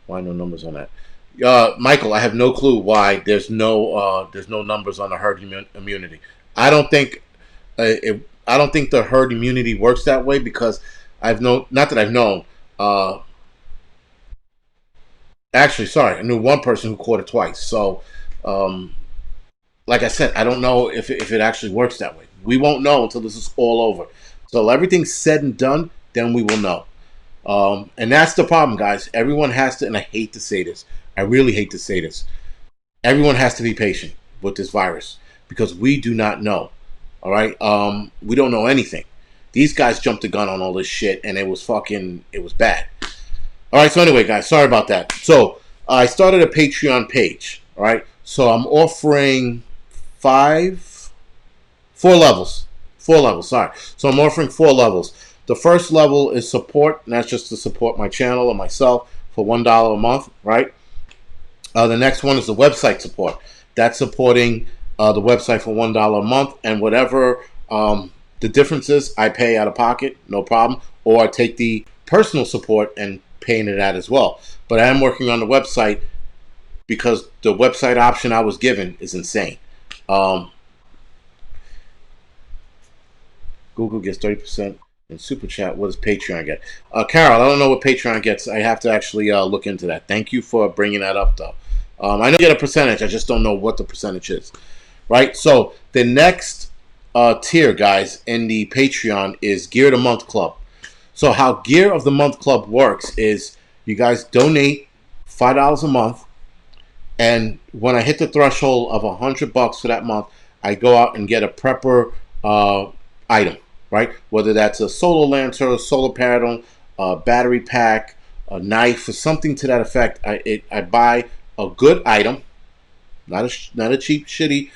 Why no numbers on that? Michael, I have no clue why there's no numbers on the herd immunity. I don't think the herd immunity works that way because not that I've known. Actually, sorry, I knew one person who caught it twice. So, like I said, I don't know if it actually works that way. We won't know until this is all over. So everything's said and done, then we will know. And that's the problem, guys. Everyone has to, and I hate to say this, I really hate to say this, everyone has to be patient with this virus because we do not know. All right? We don't know anything. These guys jumped the gun on all this shit, and it was bad. All right, so anyway, guys, sorry about that. So I started a Patreon page, all right? So I'm offering four levels, sorry. So I'm offering 4 levels. The first level is support, and that's just to support my channel and myself for $1 a month, right? The next one is the website support. That's supporting the website for $1 a month, and whatever The difference is I pay out of pocket, no problem, or I take the personal support and paying it out as well. But I am working on the website because the website option I was given is insane. Google gets 30% in Super Chat. What does Patreon get? Carol, I don't know what Patreon gets. I have to actually look into that. Thank you for bringing that up, though. I know you get a percentage. I just don't know what the percentage is. Right? So the next tier, guys, in the Patreon is Gear of the Month Club. So how Gear of the Month Club works is you guys donate $5 a month, and when I hit the threshold of $100 for that month, I go out and get a prepper item, right? Whether that's a solar lantern, solar panel, a battery pack, a knife, or something to that effect. I buy a good item, not a cheap, shitty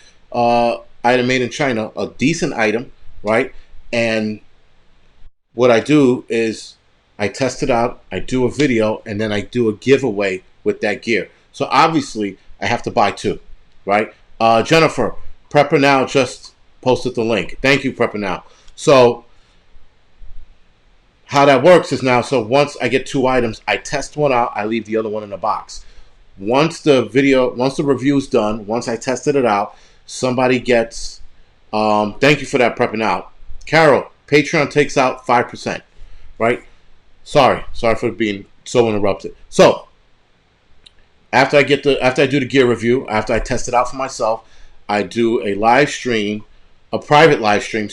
item made in China, a decent item, right? And what I do is I test it out, I do a video, and then I do a giveaway with that gear. So obviously I have to buy two, right? Jennifer, Prepper Now just posted the link. Thank you, Prepper Now. So how that works is now, so once I get two items, I test one out, I leave the other one in the box. Once the review's done, once I tested it out, somebody gets, thank you for that, Prepper Now. Carol, Patreon takes out 5%, right? Sorry for being so interrupted. So after I do the gear review, after I test it out for myself, I do a live stream, a private live stream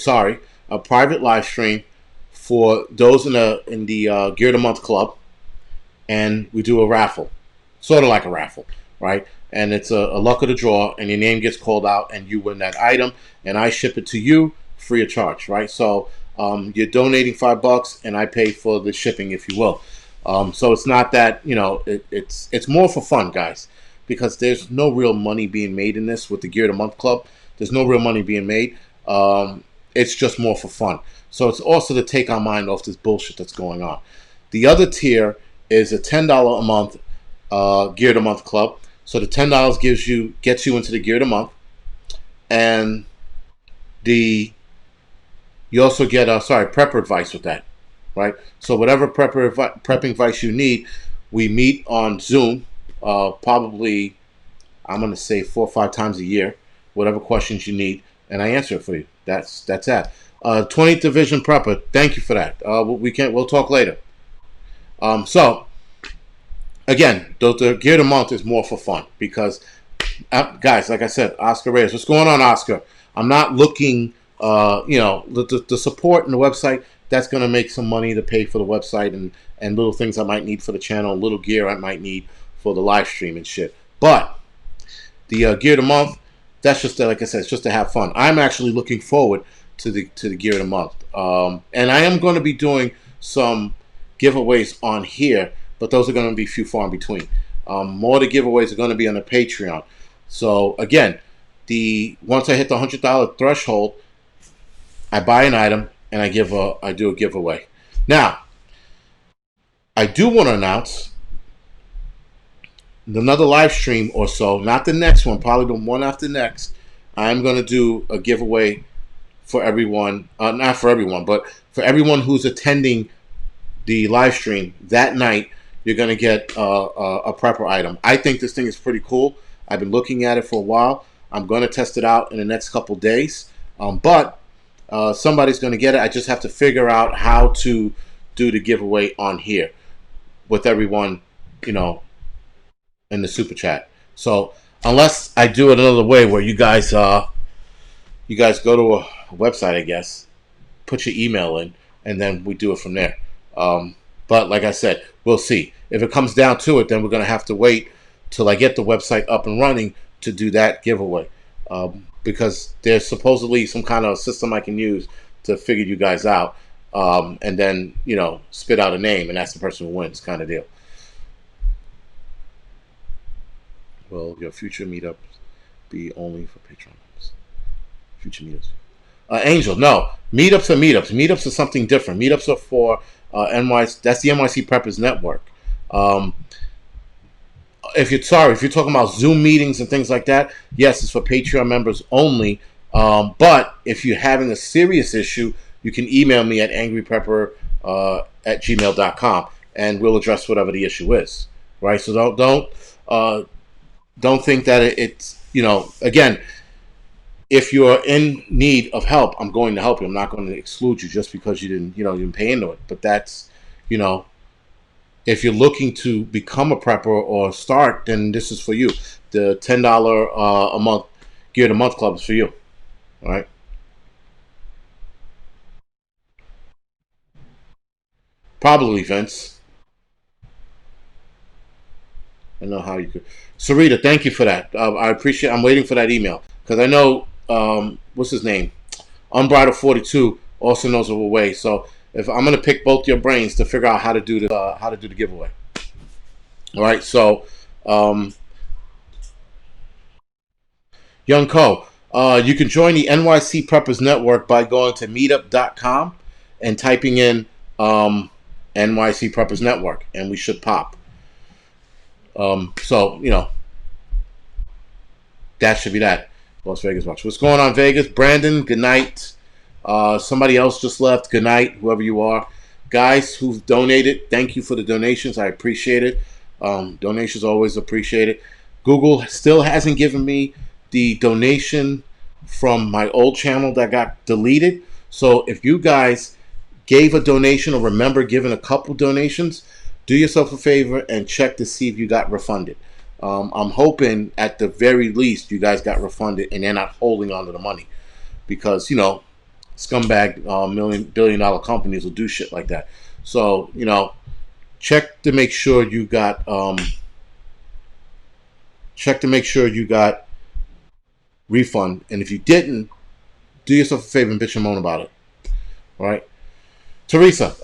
for those in the Gear of the Month Club, and we do a raffle, sort of like a raffle, right? And it's a luck of the draw, and your name gets called out, and you win that item, and I ship it to you free of charge, right? So you're donating $5, and I pay for the shipping, if you will. So it's not that, it's more for fun, guys, because there's no real money being made in this with the Gear of the Month Club. There's no real money being made. It's just more for fun. So it's also to take our mind off this bullshit that's going on. The other tier is a $10 a month Gear of the Month Club. So the $10 gets you into the Gear of the Month, and you also get prepper advice with that, right? So whatever prepping advice you need, we meet on Zoom, probably I'm going to say 4 or 5 times a year. Whatever questions you need, and I answer it for you. That's that. 20th Division Prepper, thank you for that. We'll talk later. So again, the Gear of the Month is more for fun because, guys, like I said, Oscar Reyes, what's going on, Oscar? I'm not looking, the support in the website, that's going to make some money to pay for the website and little things I might need for the channel, little gear I might need for the live stream and shit. But the Gear of the Month, that's just, like I said, it's just to have fun. I'm actually looking forward to the Gear of the Month. And I am going to be doing some giveaways on here, but those are going to be few far in between. More of the giveaways are going to be on the Patreon. So again, once I hit the $100 threshold, I buy an item and I do a giveaway. Now, I do want to announce another live stream or so, not the next one, probably the one after next. I'm going to do a giveaway for everyone, not for everyone, but for everyone who's attending the live stream that night. You're going to get a prepper item. I think this thing is pretty cool. I've been looking at it for a while. I'm going to test it out in the next couple days. But somebody's going to get it. I just have to figure out how to do the giveaway on here with everyone, in the super chat. So unless I do it another way where you guys go to a website, I guess, put your email in, and then we do it from there. But like I said, we'll see. If it comes down to it, then we're going to have to wait till I get the website up and running to do that giveaway. Because there's supposedly some kind of system I can use to figure you guys out, and then, spit out a name, and that's the person who wins, kind of deal. Will your future meetups be only for Patreon members? Future meetups. Angel, no. Meetups are meetups. Meetups are something different. Meetups are for NYC. That's the NYC Preppers Network. If you're talking about Zoom meetings and things like that, yes, it's for Patreon members only. But if you're having a serious issue, you can email me at angryprepper at gmail.com, and we'll address whatever the issue is. Right? So uh, don't think that it's, again, if you're in need of help, I'm going to help you. I'm not going to exclude you just because you didn't pay into it. But that's, you know, if you're looking to become a prepper or start, then this is for you. The $10 a month Gear to Month Club is for you. All right. Probably, Vince. I know how you could. Sarita, thank you for that. I appreciate. I'm waiting for that email because I know what's his name, Unbridled 42 also knows of a way. So if I'm gonna pick both your brains to figure out how to do the giveaway. All right. So, um, Young Ko, you can join the NYC Preppers Network by going to meetup.com and typing in NYC Preppers Network, and we should pop. So that should be that. Las Vegas Watch. What's going on, Vegas? Brandon, good night. Somebody else just left. Good night, whoever you are. Guys who've donated, thank you for the donations. I appreciate it. Donations always appreciated. Google still hasn't given me the donation from my old channel that got deleted. So if you guys gave a donation or remember giving a couple donations, do yourself a favor and check to see if you got refunded. I'm hoping at the very least you guys got refunded and they're not holding on to the money, because scumbag billion-dollar companies will do shit like that. So check to make sure you got refund, and if you didn't, do yourself a favor and bitch and moan about it. All right. Teresa,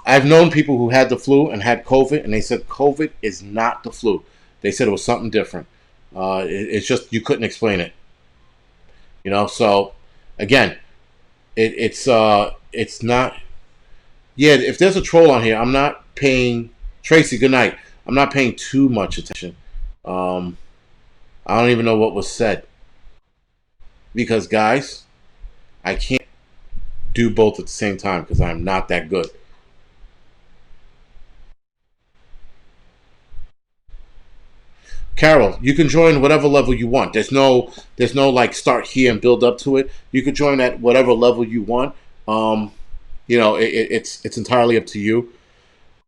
I've known people who had the flu and had COVID, and they said COVID is not the flu. They said it was something different. It's just you couldn't explain it. So again, it's not. Yeah, if there's a troll on here, I'm not paying. Tracy, good night. I'm not paying too much attention. Um, I don't even know what was said, because guys, I can't do both at the same time because I'm not that good. Carol, you can join whatever level you want. There's no like start here and build up to it. You can join at whatever level you want. It's entirely up to you.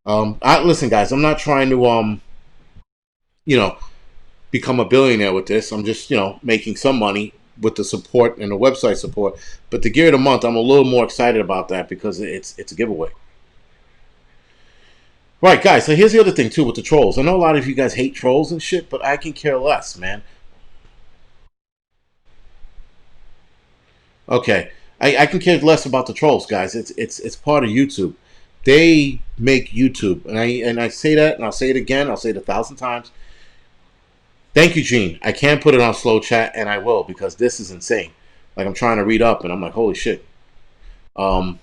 Listen, guys, I'm not trying to you know, become a billionaire with this. I'm just making some money with the support and the website support. But the Gear of the Month, I'm a little more excited about that because it's a giveaway. Right, guys. So here's the other thing too with the trolls. I know a lot of you guys hate trolls and shit, but I can care less, man. Okay, I can care less about the trolls, guys. It's part of YouTube. They make YouTube, and I say that, and I'll say it again. I'll say it 1,000 times. Thank you, Gene. I can put it on slow chat, and I will, because this is insane. Like, I'm trying to read up, and I'm like, holy shit. Um,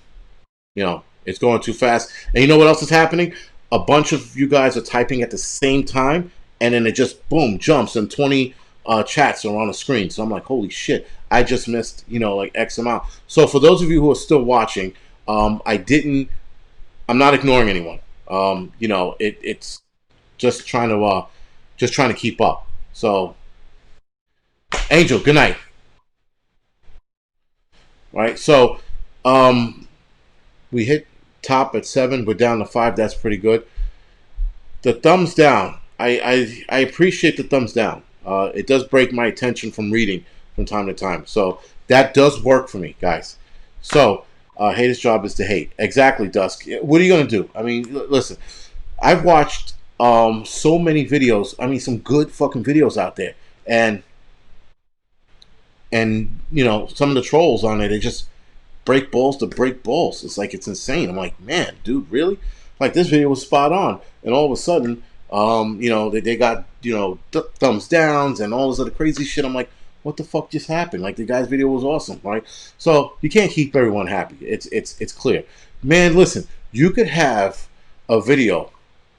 it's going too fast. And you know what else is happening? A bunch of you guys are typing at the same time, and then it just boom jumps, and 20 chats are on the screen. So I'm like, holy shit! I just missed like X amount. So for those of you who are still watching, I didn't. I'm not ignoring anyone. It's just trying to keep up. So Angel, good night. Right. So we hit top at 7. We're down to 5. That's pretty good. The thumbs down. I appreciate the thumbs down. It does break my attention from reading from time to time. So that does work for me, guys. So haters' job is to hate. Exactly, Dusk. What are you gonna do? I mean, listen. I've watched so many videos. I mean, some good fucking videos out there, and some of the trolls on there, they just break balls to break balls. It's like, it's insane. I'm like, man, dude, really? Like, this video was spot on, and all of a sudden, they got thumbs downs and all this other crazy shit. I'm like, what the fuck just happened? Like, the guy's video was awesome, right? So you can't keep everyone happy. It's clear, man. Listen, you could have a video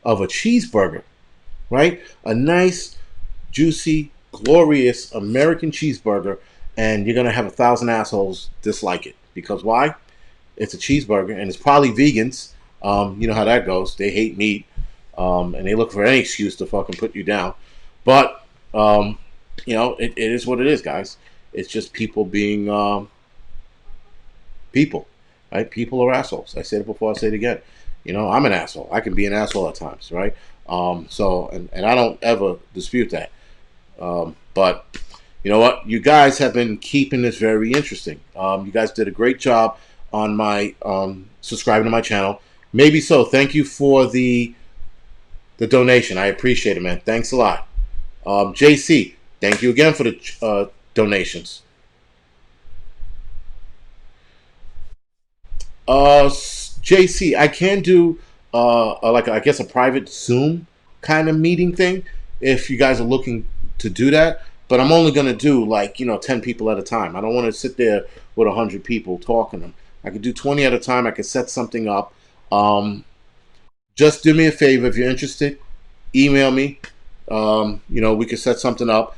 of a cheeseburger, right? A nice, juicy, glorious American cheeseburger, and you're gonna have 1,000 assholes dislike it. Because why? It's a cheeseburger, and it's probably vegans. You know how that goes. They hate meat, and they look for any excuse to fucking put you down. But it is what it is, guys. It's just people being people, right? People are assholes. I said it before. I'll say it again. I'm an asshole. I can be an asshole at times, right? And I don't ever dispute that. But you know what? You guys have been keeping this very interesting. You guys did a great job on my subscribing to my channel. Maybe so. Thank you for the donation. I appreciate it, man. Thanks a lot. JC, thank you again for the donations. JC, I can do like I guess a private Zoom kind of meeting thing if you guys are looking to do that. But I'm only gonna do 10 people at a time. I don't want to sit there with 100 people talking to them. I could do 20 at a time. I could set something up. Just do me a favor if you're interested. Email me. We could set something up,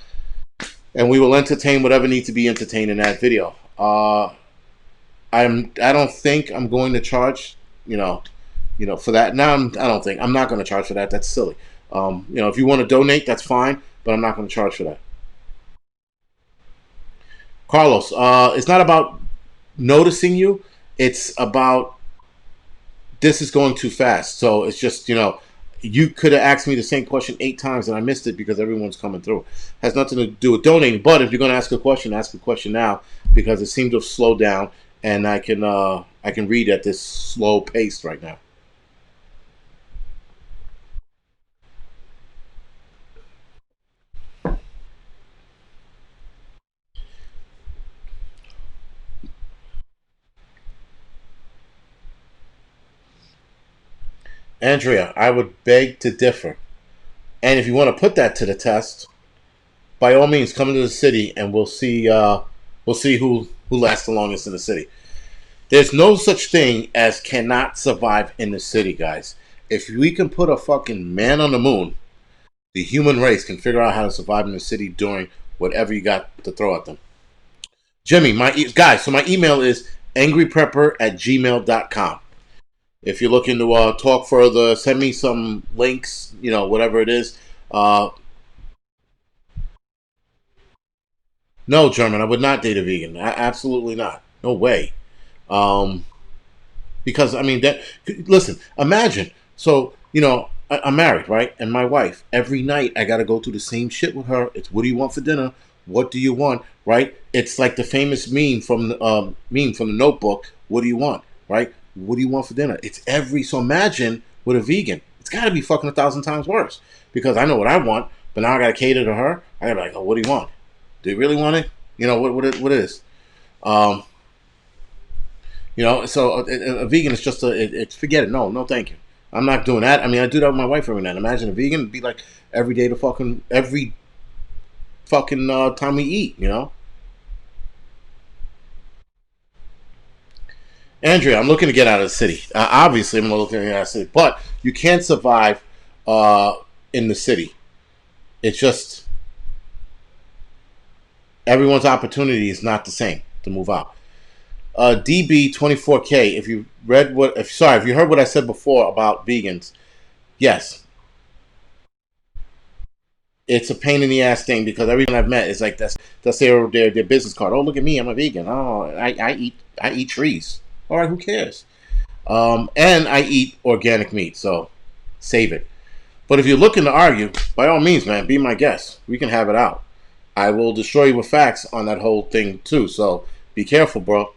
and we will entertain whatever needs to be entertained in that video. I don't think I'm going to charge, for that. Now I don't think I'm not going to charge for that. That's silly. If you want to donate, that's fine, but I'm not going to charge for that. Carlos, it's not about noticing you. It's about this is going too fast. So it's just, you could have asked me the same question 8 times and I missed it because everyone's coming through. It has nothing to do with donating. But if you're going to ask a question now because it seemed to have slowed down. And I can read at this slow pace right now. Andrea, I would beg to differ. And if you want to put that to the test, by all means, come into the city and we'll see who lasts the longest in the city. There's no such thing as cannot survive in the city, guys. If we can put a fucking man on the moon, the human race can figure out how to survive in the city during whatever you got to throw at them. Jimmy, guys, so my email is angryprepper@gmail.com. If you're looking to talk further, send me some links, whatever it is. No, German, I would not date a vegan. Absolutely not. No way. Because listen, imagine. So I'm married, right? And my wife, every night I got to go through the same shit with her. It's what do you want for dinner? What do you want? Right? It's like the famous meme from the Notebook. What do you want? Right? What do you want for dinner? So imagine with a vegan, it's got to be fucking 1,000 times worse because I know what I want, but now I got to cater to her. I got to be like, oh, what do you want? Do you really want it? What it is. So a vegan is just forget it. No, thank you. I'm not doing that. I mean, I do that with my wife every night. Imagine a vegan would be like every day every fucking time we eat, Andrea, I'm looking to get out of the city. Obviously, I'm looking to get out of the city, but you can't survive in the city. It's just everyone's opportunity is not the same to move out. DB24K. If you heard what I said before about vegans, yes, it's a pain in the ass thing because everyone I've met is like that's their business card. Oh, look at me, I'm a vegan. Oh, I eat trees. All right, who cares? And I eat organic meat, so save it. But if you're looking to argue, by all means, man, be my guest. We can have it out. I will destroy you with facts on that whole thing too. So be careful, bro.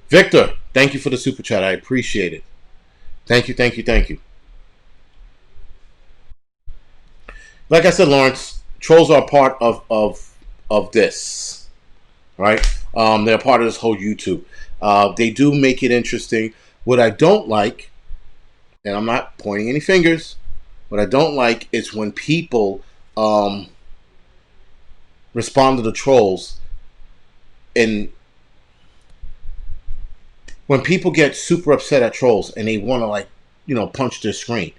Victor, thank you for the super chat. I appreciate it. Thank you. Like I said, Lawrence, trolls are part of this, right? They're part of this whole YouTube. They do make it interesting. What I don't like, and I'm not pointing any fingers, what I don't like is when people respond to the trolls and when people get super upset at trolls and they want to punch their screen.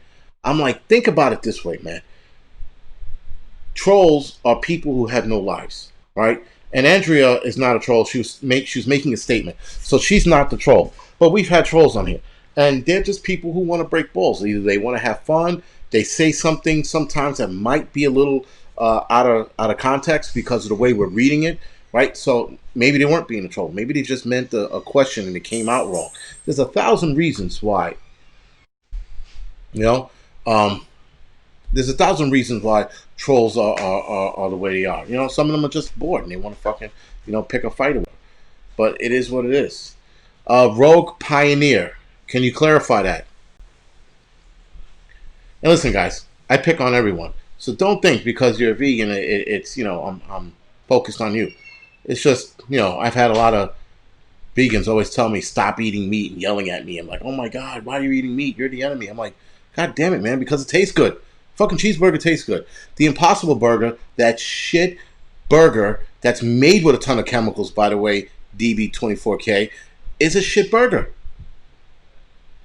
I'm like, think about it this way, man. Trolls are people who have no lives, right? And Andrea is not a troll. She was making a statement, so she's not the troll. But we've had trolls on here, and they're just people who want to break balls. Either they want to have fun, they say something sometimes that might be a little out of context because of the way we're reading it, right? So maybe they weren't being a troll. Maybe they just meant a question and it came out wrong. There's 1,000 reasons why, you know. There's 1,000 reasons why trolls are the way they are. You know, some of them are just bored and they want to fucking, pick a fight with. But it is what it is. Rogue Pioneer. Can you clarify that? And listen, guys, I pick on everyone. So don't think because you're a vegan, it's, I'm focused on you. It's just, I've had a lot of vegans always tell me stop eating meat and yelling at me. I'm like, oh my God, why are you eating meat? You're the enemy. I'm like, God damn it, man, because it tastes good. Fucking cheeseburger tastes good. The Impossible Burger, that shit burger that's made with a ton of chemicals, by the way, DB24K, is a shit burger.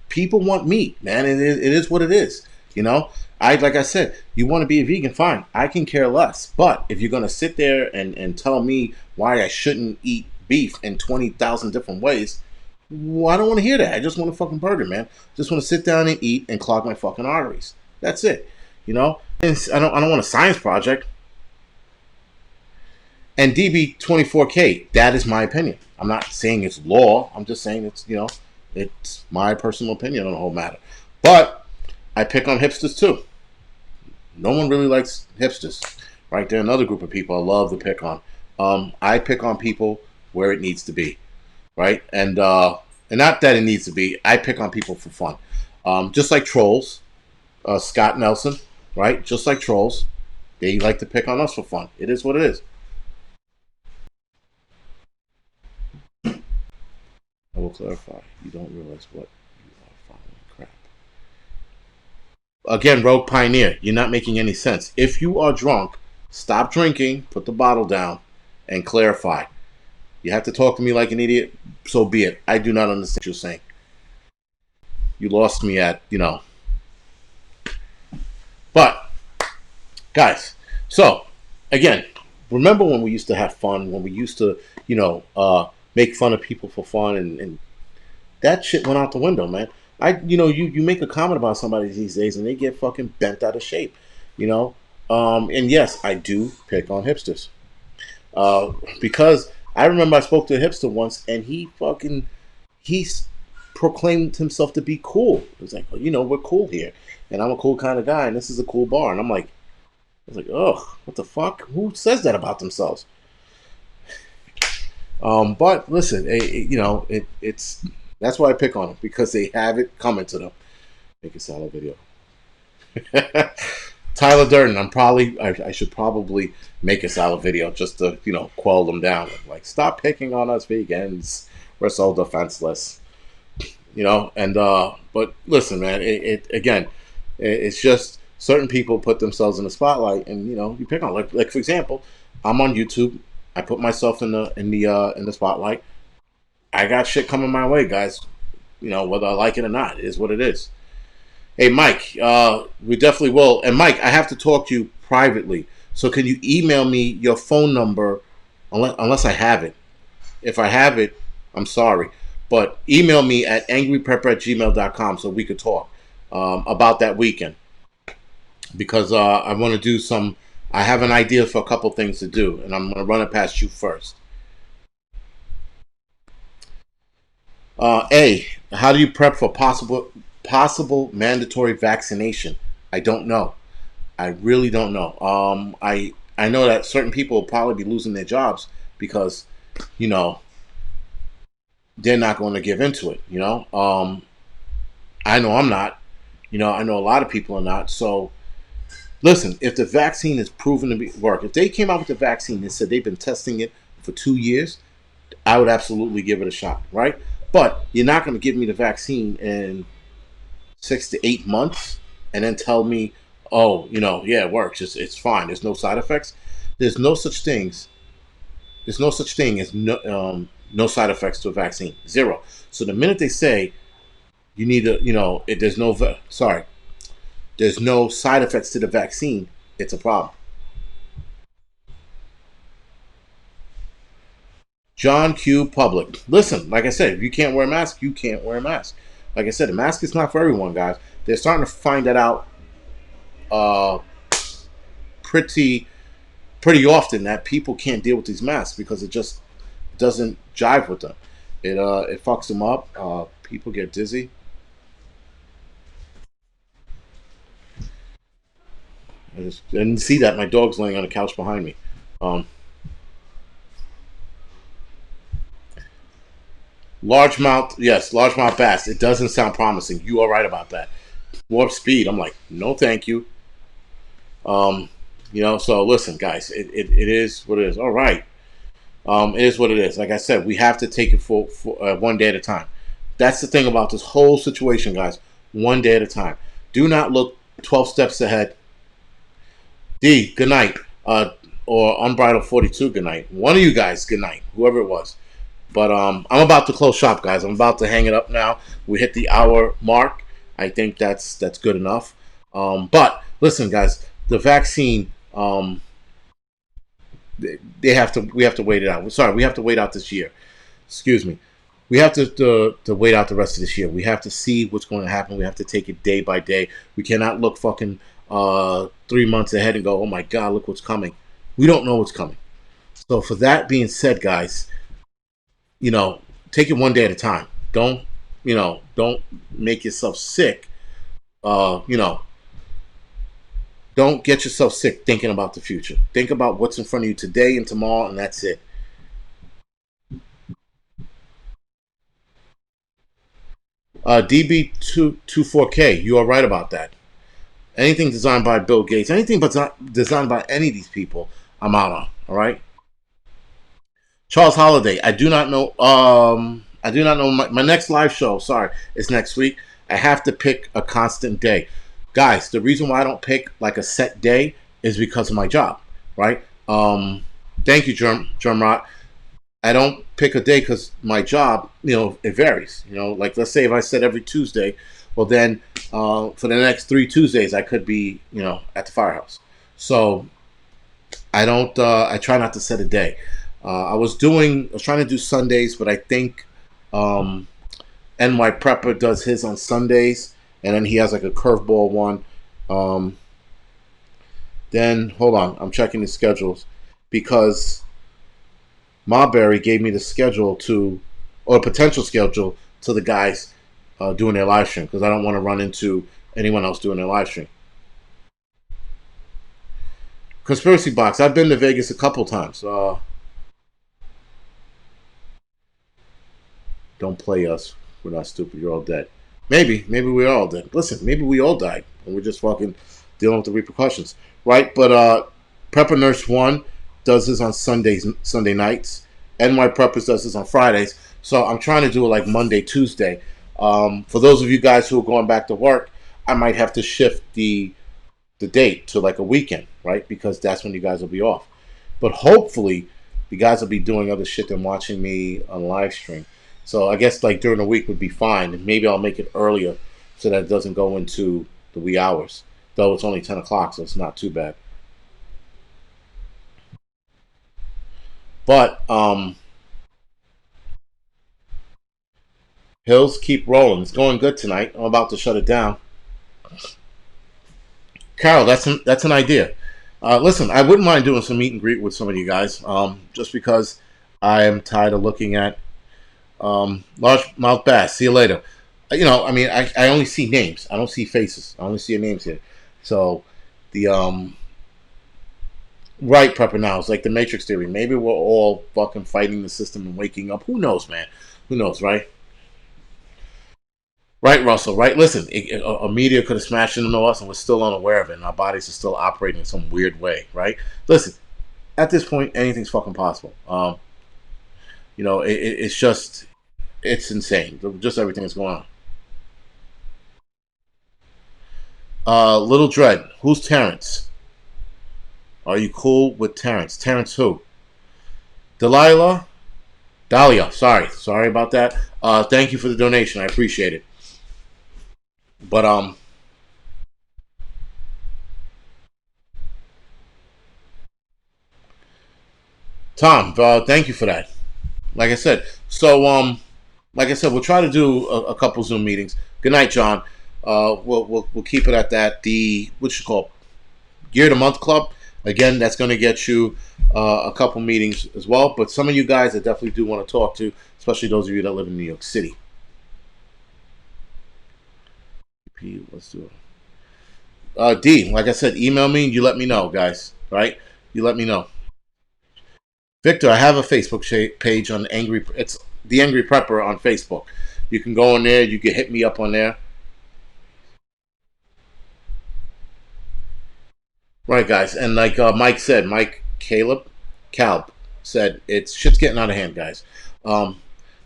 People want meat, man. It is what it is. Like I said, you want to be a vegan, fine. I can care less. But if you're going to sit there and tell me why I shouldn't eat beef in 20,000 different ways, well, I don't want to hear that. I just want a fucking burger, man. Just want to sit down and eat and clog my fucking arteries. That's it. And I don't want a science project. And DB24K, that is my opinion. I'm not saying it's law. I'm just saying it's my personal opinion on the whole matter. But I pick on hipsters too. No one really likes hipsters, right? They're another group of people I love to pick on. I pick on people where it needs to be, right? And not that it needs to be. I pick on people for fun, just like trolls. Scott Nelson, right? Just like trolls, they like to pick on us for fun. It is what it is. I will clarify. You don't realize what you are following. Crap. Again, Rogue Pioneer, you're not making any sense. If you are drunk, stop drinking, put the bottle down, and clarify. You have to talk to me like an idiot, so be it. I do not understand what you're saying. You lost me at, But, guys, so, again, remember when we used to have fun, when we used to, make fun of people for fun, and that shit went out the window, man. You make a comment about somebody these days, and they get fucking bent out of shape, And yes, I do pick on hipsters. Because I remember I spoke to a hipster once, and he proclaimed himself to be cool. It was like, we're cool here, and I'm a cool kind of guy, and this is a cool bar. And I was like, ugh, what the fuck? Who says that about themselves? But listen, it's that's why I pick on them, because they have it coming to them. Make a salad video. Tyler Durden, I should probably make a salad video just to, quell them down. Like, stop picking on us vegans. We're so defenseless. But listen, man, it's just certain people put themselves in the spotlight, and you pick on, like for example, I'm on YouTube. I put myself in the spotlight. I got shit coming my way, guys. Whether I like it or not, it is what it is. Hey, Mike, we definitely will. And Mike, I have to talk to you privately. So can you email me your phone number, unless I have it? If I have it, I'm sorry. But email me at angryprepper@gmail.com so we could talk about that weekend. Because I want to do I have an idea for a couple things to do, and I'm going to run it past you first. How do you prep for possible mandatory vaccination? I don't know. I really don't know. I know that certain people will probably be losing their jobs because, they're not going to give into it. I know I'm not. I know a lot of people are not. So, listen, if the vaccine is proven to work, if they came out with the vaccine and said they've been testing it for 2 years, I would absolutely give it a shot, right? But you're not going to give me the vaccine in 6 to 8 months and then tell me, oh, yeah, it works. It's fine. There's no side effects. There's no such thing as no side effects to a vaccine. Zero. So the minute they say you need there's no side effects to the vaccine, it's a problem. John Q. Public. Listen, like I said, if you can't wear a mask, you can't wear a mask. Like I said, the mask is not for everyone, guys. They're starting to find that out uh, pretty pretty often that people can't deal with these masks because it just doesn't jive with them. It fucks them up. People get dizzy. I didn't see that. My dog's laying on the couch behind me. Um, Largemouth, yes, largemouth bass. It doesn't sound promising. You are right about that. Warp speed. I'm like, no, thank you. Um, so listen, guys, it is what it is. All right. It is what it is. Like I said, we have to take it for one day at a time. That's the thing about this whole situation, guys. One day at a time. Do not look 12 steps ahead. D, good night. Or Unbridled 42, good night. One of you guys, good night. Whoever it was. But I'm about to close shop, guys. I'm about to hang it up now. We hit the hour mark. I think that's good enough. But listen, guys, the vaccine. They have to. We have to wait it out. Sorry, we have to wait out this year. Excuse me. We have to wait out the rest of this year. We have to see what's going to happen. We have to take it day by day. We cannot look fucking 3 months ahead and go, oh my god, look what's coming. We don't know what's coming. So for that being said, guys, you know, take it one day at a time. Don't make yourself sick. Uh, you know, don't get yourself sick thinking about the future. Think about what's in front of you today and tomorrow, and that's it. DB24K, you are right about that. Anything designed by Bill Gates, anything but designed by any of these people, I'm out on. All right. Charles Holiday, I do not know. I do not know my next live show. Sorry, is next week. I have to pick a constant day, guys. The reason why I don't pick like a set day is because of my job, right? Thank you, Germrot. I don't pick a day because my job, it varies. Like let's say if I said every Tuesday, well then for the next 3 Tuesdays I could be, at the firehouse. So I don't. I try not to set a day. I was trying to do Sundays, but I think Prepper does his on Sundays, and then he has like a curveball one. Um, then hold on, I'm checking the schedules because Marbury gave me the schedule or potential schedule to the guys doing their live stream because I don't want to run into anyone else doing their live stream. Conspiracy Box. I've been to Vegas a couple times. Don't play us. We're not stupid. You're all dead. Maybe we're all dead. Listen, maybe we all died and we're just fucking dealing with the repercussions, right? But Prepper Nurse One does this on Sunday nights. NY Preppers does this on Fridays. So I'm trying to do it like Monday, Tuesday. For those of you guys who are going back to work, I might have to shift the date to like a weekend, right? Because that's when you guys will be off. But hopefully, you guys will be doing other shit than watching me on live stream. So I guess like during the week would be fine. Maybe I'll make it earlier so that it doesn't go into the wee hours. Though it's only 10 o'clock, so it's not too bad. But Hills keep rolling. It's going good tonight. I'm about to shut it down. Carol, that's an idea. Listen, I wouldn't mind doing some meet and greet with some of you guys, just because I am tired of looking at largemouth bass. See you later. I mean, I only see names. I don't see faces. I only see names here. So the right prepper now is like the Matrix theory. Maybe we're all fucking fighting the system and waking up. Who knows, man? Who knows, right? Right, Russell. Right. Listen, a meteor could have smashed into us, and we're still unaware of it, and our bodies are still operating in some weird way. Right. Listen, at this point, anything's fucking possible. It's just it's insane. Just everything that's going on. Little Dread, who's Terrence? Are you cool with Terrence? Terrence who? Delilah? Dahlia. Sorry about that. Thank you for the donation. I appreciate it. But Tom, thank you for that. like I said, so like I said, we'll try to do a couple Zoom meetings. Good night, John. We'll keep it at that. The what you call Year of the Month Club. Again, that's going to get you a couple meetings as well. But some of you guys I definitely do want to talk to, especially those of you that live in New York City. Let's do it. D, like I said, email me. You let me know, guys. Right? You let me know. Victor, I have a Facebook page on Angry. It's the Angry Prepper on Facebook. You can go in there. You can hit me up on there. Right, guys. And like Mike said, Calb said, it's shit's getting out of hand, guys.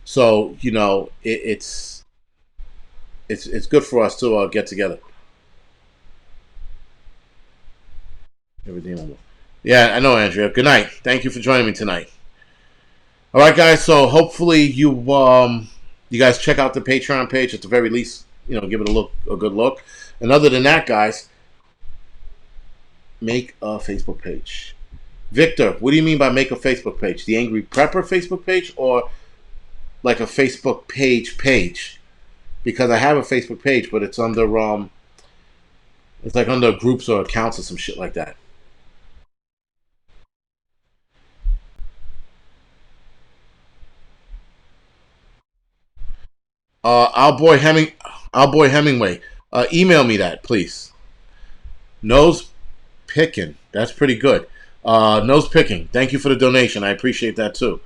So you know, it's good for us to get together. Everything. Yeah, I know, Andrea. Good night. Thank you for joining me tonight. All right, guys. So hopefully you guys check out the Patreon page at the very least. You know, give it a good look. And other than that, guys, make a Facebook page. Victor, what do you mean by make a Facebook page? The Angry Prepper Facebook page, or like a Facebook page? Because I have a Facebook page, but it's under it's like under groups or accounts or some shit like that. Our boy Hemingway. Email me that, please. Nose picking. That's pretty good. Nose picking. Thank you for the donation. I appreciate that too.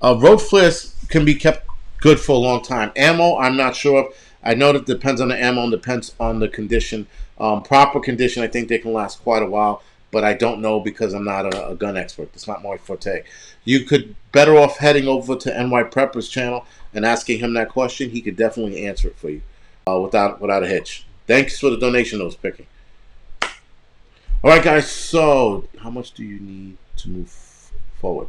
Road flares can be kept good for a long time. Ammo, I'm not sure. I know that depends on the ammo and depends on the condition. Proper condition, I think they can last quite a while, but I don't know because I'm not a gun expert. It's not my forte. You could better off heading over to NY Prepper's channel and asking him that question. He could definitely answer it for you without a hitch. Thanks for the donation, those picking. All right, guys. So, how much do you need to move forward?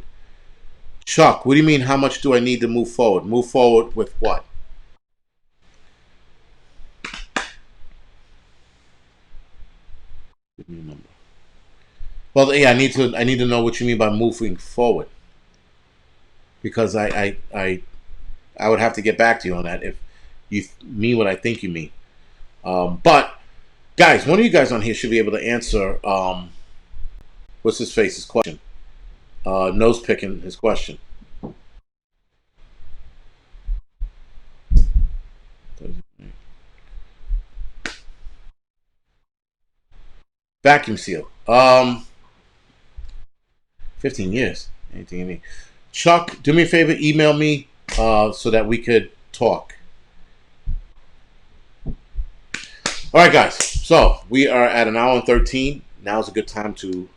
Chuck, what do you mean? How much do I need to move forward? Move forward with what? Give me a number. Well, yeah, I need to know what you mean by moving forward, because I would have to get back to you on that if you mean what I think you mean. But guys, one of you guys on here should be able to answer what's his face's question. Nose picking his question. Vacuum seal. 15 years. Anything you need. Chuck, do me a favor, email me so that we could talk. All right, guys. So we are at an hour and 13. Now's a good time to.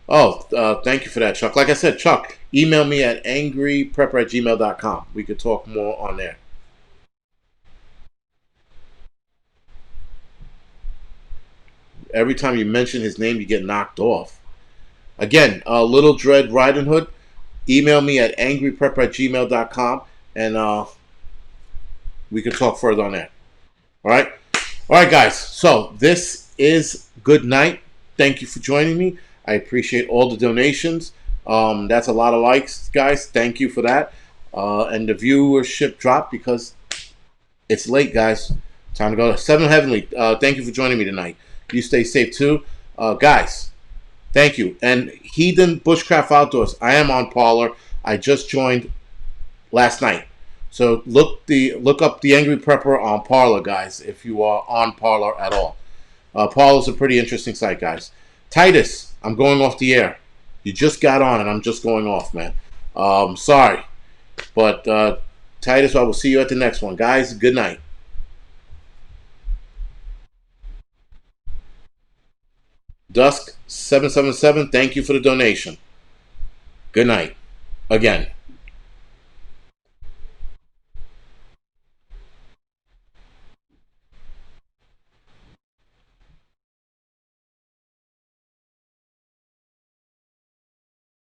Thank you for that, Chuck. Like I said, Chuck, email me at angryprepper@gmail.com. We could talk more on there. Every time you mention his name, you get knocked off. Again, Little Dread Riding Hood, email me at angryprepper@gmail.com, and we can talk further on that. All right? All right, guys. So this is good night. Thank you for joining me. I appreciate all the donations. That's a lot of likes, guys. Thank you for that. And the viewership dropped because it's late, guys. Time to go. Seven Heavenly, thank you for joining me tonight. You stay safe too. Guys, thank you. And Heathen Bushcraft Outdoors, I am on Parler. I just joined last night. So look up the Angry Prepper on Parler, guys, if you are on Parler at all. Parler's a pretty interesting site, guys. Titus, I'm going off the air. You just got on and I'm just going off, man. Sorry. But Titus, I will see you at the next one. Guys, good night. Dusk777, thank you for the donation. Good night. Again.